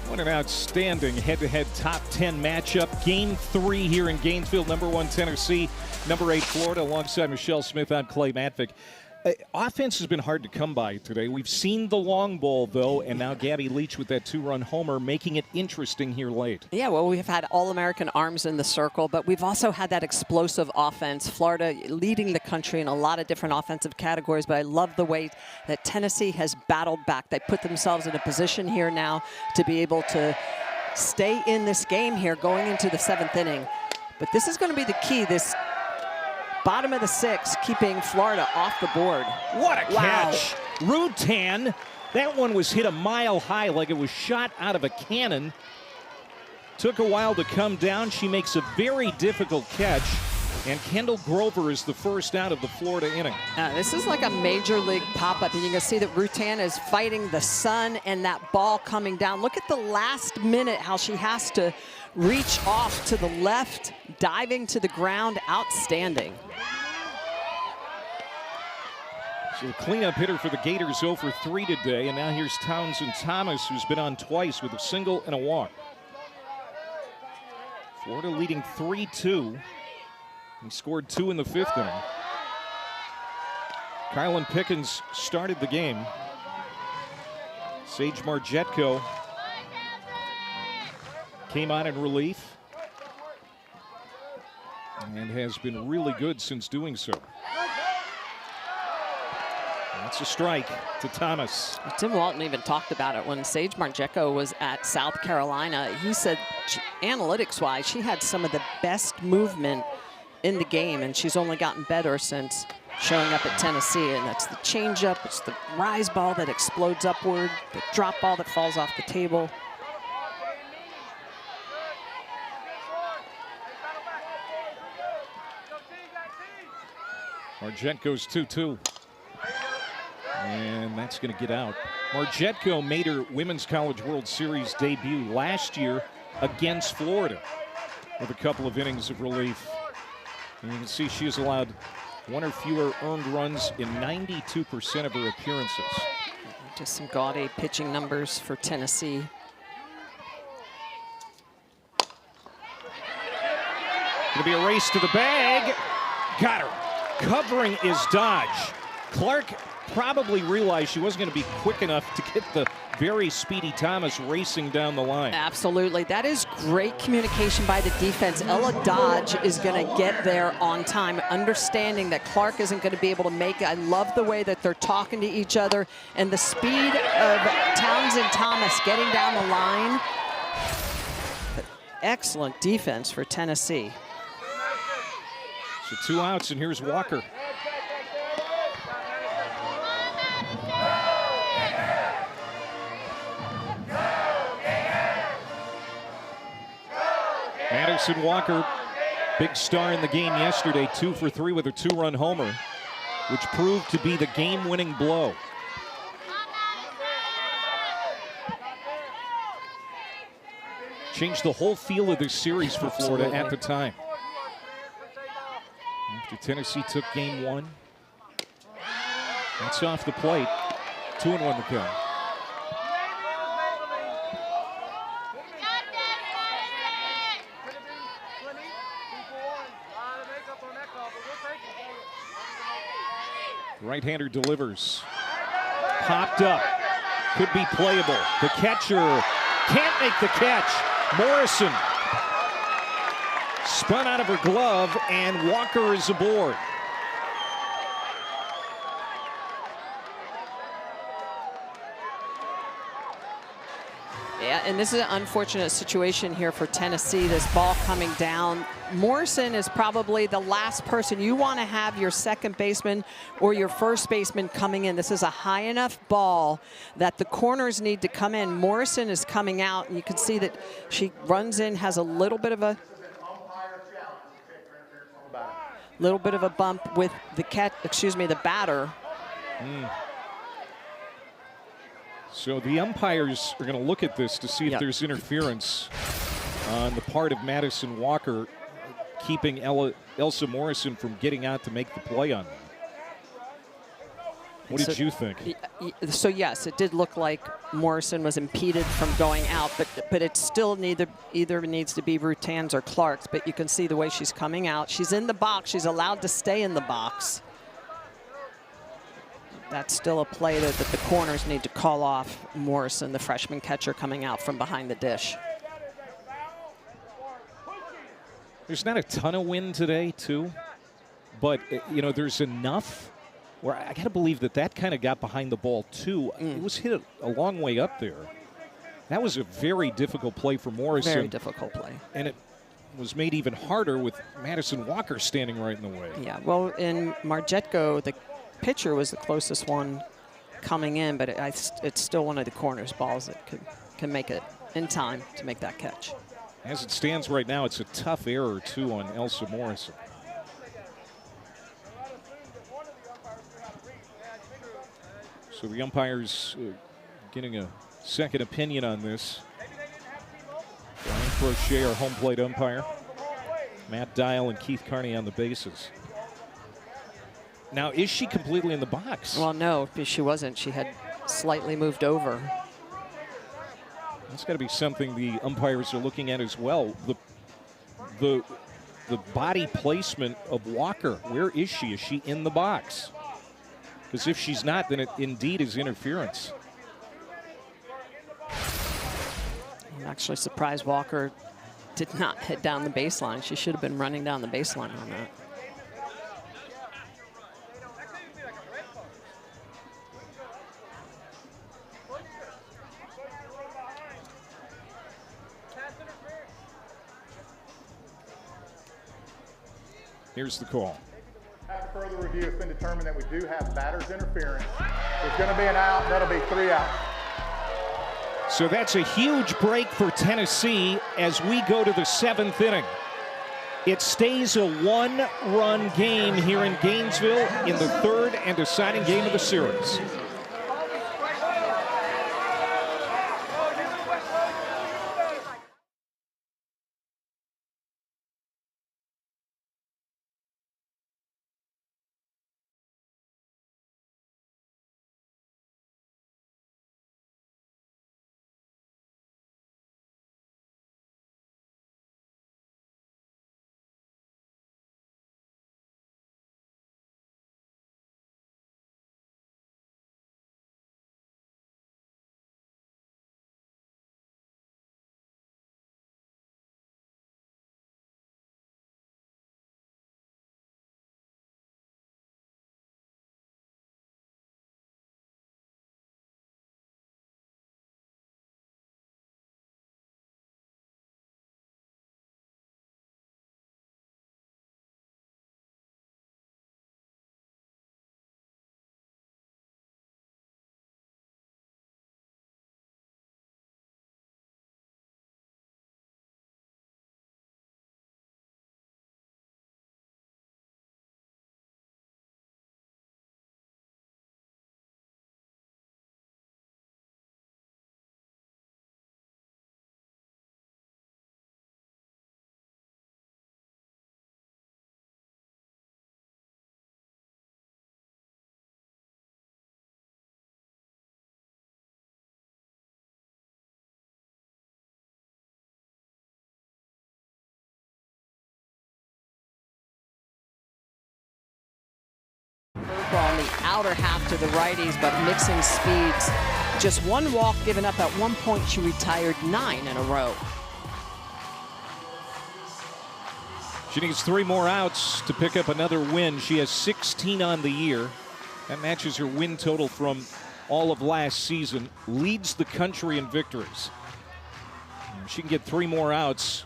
What an outstanding head-to-head top 10 matchup. Game 3 here in Gainesville. Number 1 Tennessee, number 8 Florida, alongside Michelle Smith. I'm Clay Matvick. Offense has been hard to come by today. We've seen the long ball, though, and now Gabby Leach with that 2-run homer, making it interesting here late. Yeah, well, we've had All-American arms in the circle, but we've also had that explosive offense. Florida leading the country in a lot of different offensive categories, but I love the way that Tennessee has battled back. They put themselves in a position here now to be able to stay in this game here going into the 7th inning. But this is going to be the key, this bottom of the 6th, keeping Florida off the board. What a catch. Rutan, that one was hit a mile high like it was shot out of a cannon. Took a while to come down. She makes a very difficult catch. And Kendall Grover is the first out of the Florida inning. This is like a major league pop-up. And you can see that Rutan is fighting the sun and that ball coming down. Look at the last minute, how she has to reach off to the left, diving to the ground. Outstanding. She's a cleanup hitter for the Gators, 0 for 3 today. And now here's Townsend Thomas, who's been on twice with a single and a walk. Florida leading 3-2. He scored 2 in the 5th inning. Kylan Pickens started the game. Sage Margetko came on in relief and has been really good since doing so. That's a strike to Thomas. Tim Walton even talked about it when Sage Marjeko was at South Carolina. He said, analytics-wise, she had some of the best movement in the game, and she's only gotten better since showing up at Tennessee. And that's the changeup, it's the rise ball that explodes upward, the drop ball that falls off the table. Marjetko's 2-2. And that's going to get out. Marjetko made her Women's College World Series debut last year against Florida with a couple of innings of relief. And you can see she has allowed one or fewer earned runs in 92% of her appearances. Just some gaudy pitching numbers for Tennessee. Going to be a race to the bag. Got her. Covering is Dodge. Clark probably realized she wasn't going to be quick enough to get the very speedy Thomas racing down the line. Absolutely. That is great communication by the defense. Ella Dodge is going to get there on time, understanding that Clark isn't going to be able to make it. I love the way that they're talking to each other and the speed of Townsend Thomas getting down the line. Excellent defense for Tennessee. So 2 outs, and here's Walker. Madison Walker, big star in the game yesterday, 2 for 3 with a 2-run homer, which proved to be the game-winning blow. Changed the whole feel of this series for Florida at the time. After Tennessee took game 1. That's off the plate. 2-1 to count. Right-hander delivers. Popped up. Could be playable. The catcher can't make the catch. Morrison spun out of her glove, and Walker is aboard. Yeah, and this is an unfortunate situation here for Tennessee, this ball coming down. Morrison is probably the last person you want to have your second baseman or your first baseman coming in. This is a high enough ball that the corners need to come in. Morrison is coming out, and you can see that she runs in, has a little bit of a bump with the batter. So the umpires are going to look at this to see if there's interference on the part of Madison Walker, keeping Elsa Morrison from getting out to make the play on them. What did you think? So yes, it did look like Morrison was impeded from going out, but it still either needs to be Rutan's or Clark's. But you can see the way she's coming out. She's in the box. She's allowed to stay in the box. That's still a play that the corners need to call off Morrison, the freshman catcher, coming out from behind the dish. There's not a ton of wind today, too, but you know, there's enough where I got to believe that kind of got behind the ball, too. It was hit a long way up there. That was a very difficult play for Morrison. Very difficult play. And it was made even harder with Madison Walker standing right in the way. Yeah, well, in Marjetko, the pitcher was the closest one coming in, but it's still one of the corners balls that can make it in time to make that catch. As it stands right now, it's a tough error, too, on Elsa Morrison. So the umpires getting a second opinion on this. Brian Crochet, our home plate umpire. Matt Dial and Keith Carney on the bases. Now, is she completely in the box? Well, no, she wasn't. She had slightly moved over. That's got to be something the umpires are looking at as well. The body placement of Walker. Where is she? Is she in the box? Because if she's not, then it indeed is interference. I'm actually surprised Walker did not hit down the baseline. She should have been running down the baseline on that. Here's the call. After further review, it's been determined that we do have batter's interference. There's going to be an out. That'll be 3 outs. So that's a huge break for Tennessee as we go to the 7th inning. It stays a 1-run game here in Gainesville in the 3rd and deciding game of the series. On the outer half to the righties, but mixing speeds. Just 1 walk given up. At one point, she retired 9 in a row. She needs 3 more outs to pick up another win. She has 16 on the year. That matches her win total from all of last season. Leads the country in victories. She can get 3 more outs.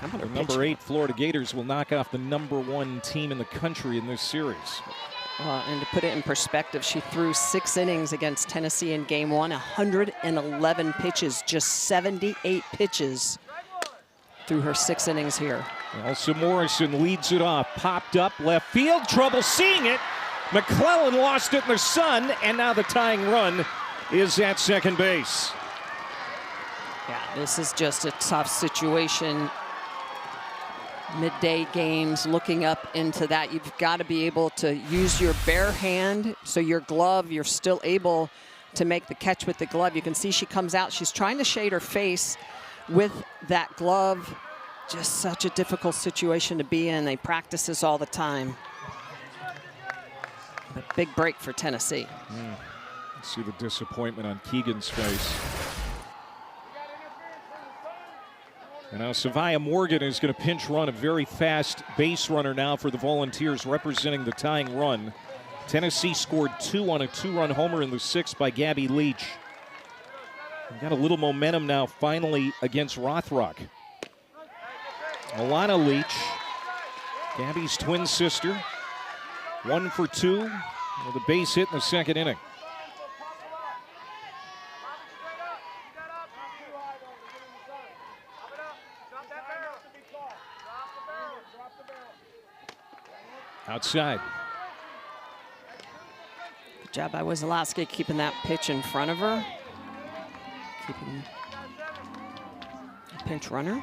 The number 8 Florida Gators will knock off the number 1 team in the country in this series. And to put it in perspective, she threw 6 innings against Tennessee in game 1, 111 pitches, just 78 pitches through her 6 innings here. Also Morrison leads it off, popped up left field, trouble seeing it. McClellan lost it in the sun, and now the tying run is at second base. Yeah, this is just a tough situation. Midday games, looking up into that, you've got to be able to use your bare hand, so your glove, you're still able to make the catch with the glove. You can see she comes out, she's trying to shade her face with that glove. Just such a difficult situation to be in. They practice this all the time. A big break for Tennessee. See the disappointment on Keegan's face. And now Savia Morgan is going to pinch run, a very fast base runner now for the Volunteers, representing the tying run. Tennessee scored 2 on a 2-run homer in the 6th by Gabby Leach. We've got a little momentum now finally against Rothrock. Alana Leach, Gabby's twin sister, 1 for 2 with a base hit in the 2nd inning. Outside. Good job by Wyselaski keeping that pitch in front of her. Keeping a pinch runner.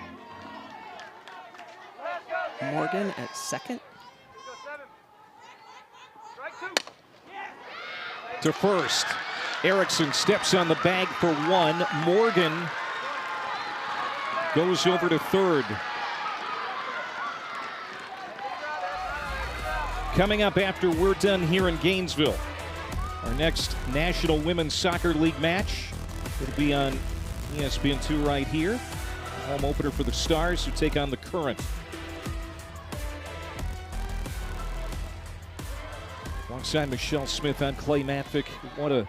Morgan at second. To first. Erickson steps on the bag for 1. Morgan goes over to third. Coming up after we're done here in Gainesville, our next National Women's Soccer League match will be on ESPN2 right here. Home opener for the Stars, who take on the Current. Alongside Michelle Smith, I'm Clay Matvick. What a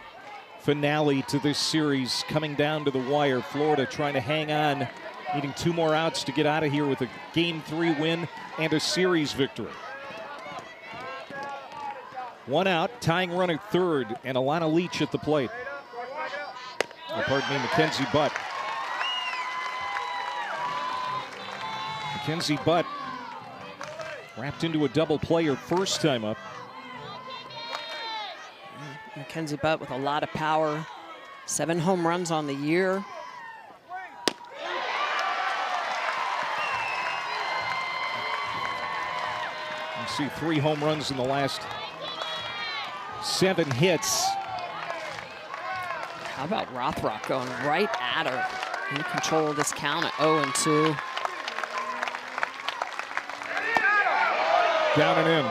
finale to this series, coming down to the wire. Florida trying to hang on, needing 2 more outs to get out of here with a Game 3 win and a series victory. 1 out, tying run at third, and Alana Leach at the plate. Oh, pardon me, Mackenzie Butt. Mackenzie Butt wrapped into a double play her first time up. Mackenzie Butt with a lot of power. 7 home runs on the year. You see 3 home runs in the last 7 hits. How about Rothrock going right at her? In control of this count at 0-2. Down and in.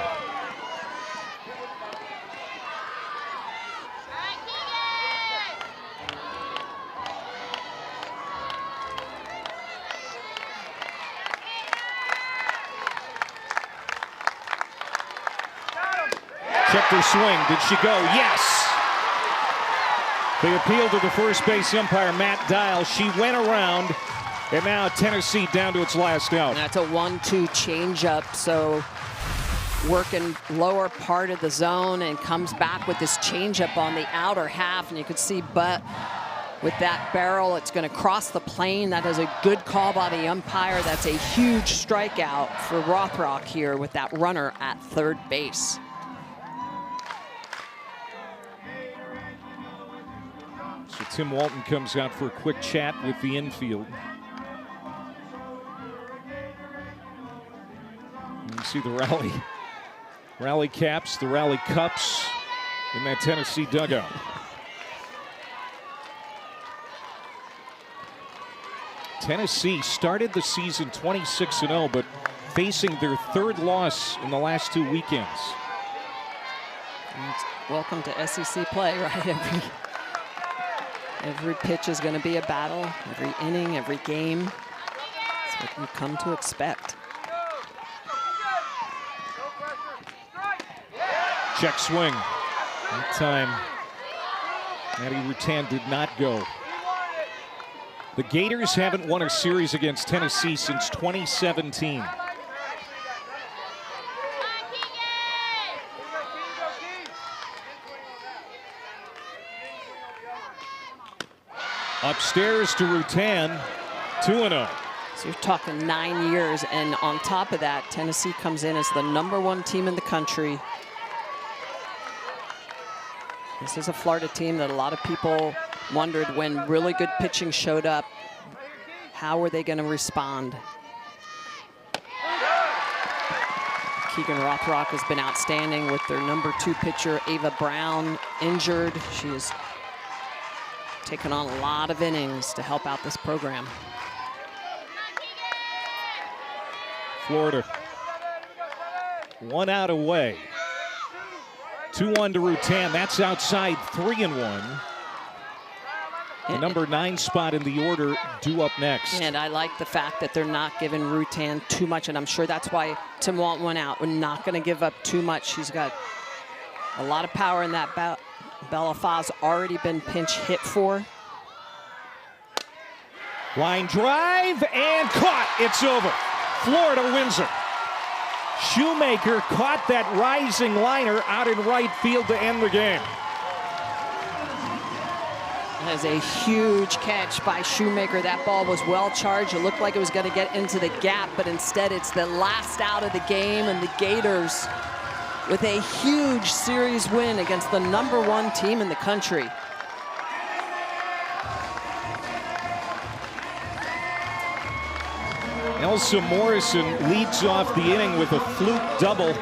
Checked her swing. Did she go? Yes! They appealed to the first base umpire, Matt Dial. She went around, and now Tennessee down to its last out. That's a 1-2 changeup, so working lower part of the zone and comes back with this changeup on the outer half, and you could see Butt with that barrel. It's going to cross the plane. That is a good call by the umpire. That's a huge strikeout for Rothrock here with that runner at third base. So Tim Walton comes out for a quick chat with the infield. You see the rally caps, the rally cups in that Tennessee dugout. Tennessee started the season 26-0, but facing their 3rd loss in the last 2 weekends. Welcome to SEC play, right? Every pitch is going to be a battle, every inning, every game. That's what you come to expect. Check swing. That time, Maddie Rutan did not go. The Gators haven't won a series against Tennessee since 2017. Upstairs to Rutan, 2-0. So you're talking 9 years, and on top of that, Tennessee comes in as the #1 team in the country. This is a Florida team that a lot of people wondered when really good pitching showed up, how were they going to respond? Keegan Rothrock has been outstanding with their #2 pitcher, Ava Brown, injured. She has taken on a lot of innings to help out this program. Florida, 1 out away. 2-1 to Rutan. That's outside, 3-1. The number 9 spot in the order due up next. And I like the fact that they're not giving Rutan too much, and I'm sure that's why Tim Walton went out. We're not going to give up too much. She's got a lot of power in that. Bella Fa's already been pinch hit for. Line drive and caught. It's over. Florida wins it. Shoemaker caught that rising liner out in right field to end the game. That is a huge catch by Shoemaker. That ball was well charged. It looked like it was going to get into the gap, but instead it's the last out of the game, and the Gators with a huge series win against the #1 team in the country. Elsa Morrison leads off the inning with a fluke double.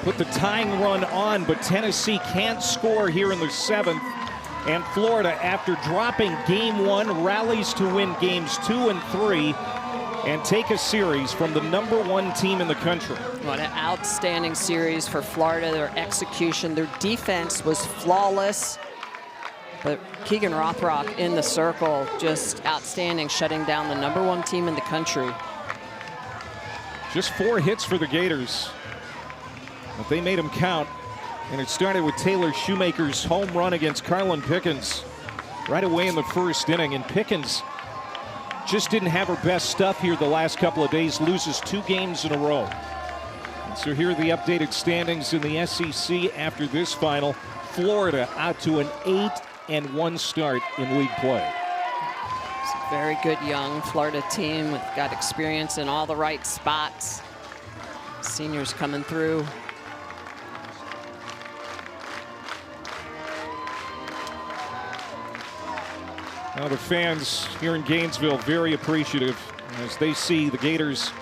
Put the tying run on, but Tennessee can't score here in the 7th. And Florida, after dropping Game 1, rallies to win Games 2 and 3 and take a series from the #1 team in the country. What an outstanding series for Florida. Their execution, their defense was flawless. But Keegan Rothrock in the circle, just outstanding, shutting down the #1 team in the country. Just 4 hits for the Gators, but they made them count. And it started with Taylor Shoemaker's home run against Carlin Pickens right away in the first inning. And Pickens just didn't have her best stuff here the last couple of days, loses 2 games in a row. And so here are the updated standings in the SEC after this final. Florida out to an 8-1 start in league play. It's a very good young Florida team with got experience in all the right spots. Seniors coming through. Now the fans here in Gainesville very appreciative as they see the Gators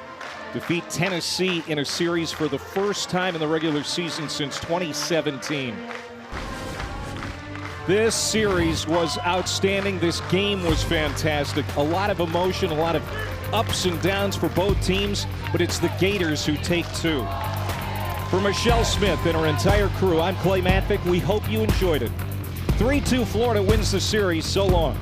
defeat Tennessee in a series for the first time in the regular season since 2017. This series was outstanding. This game was fantastic. A lot of emotion, a lot of ups and downs for both teams, but it's the Gators who take 2. For Michelle Smith and her entire crew, I'm Clay Matvick. We hope you enjoyed it. 3-2 Florida wins the series. So long.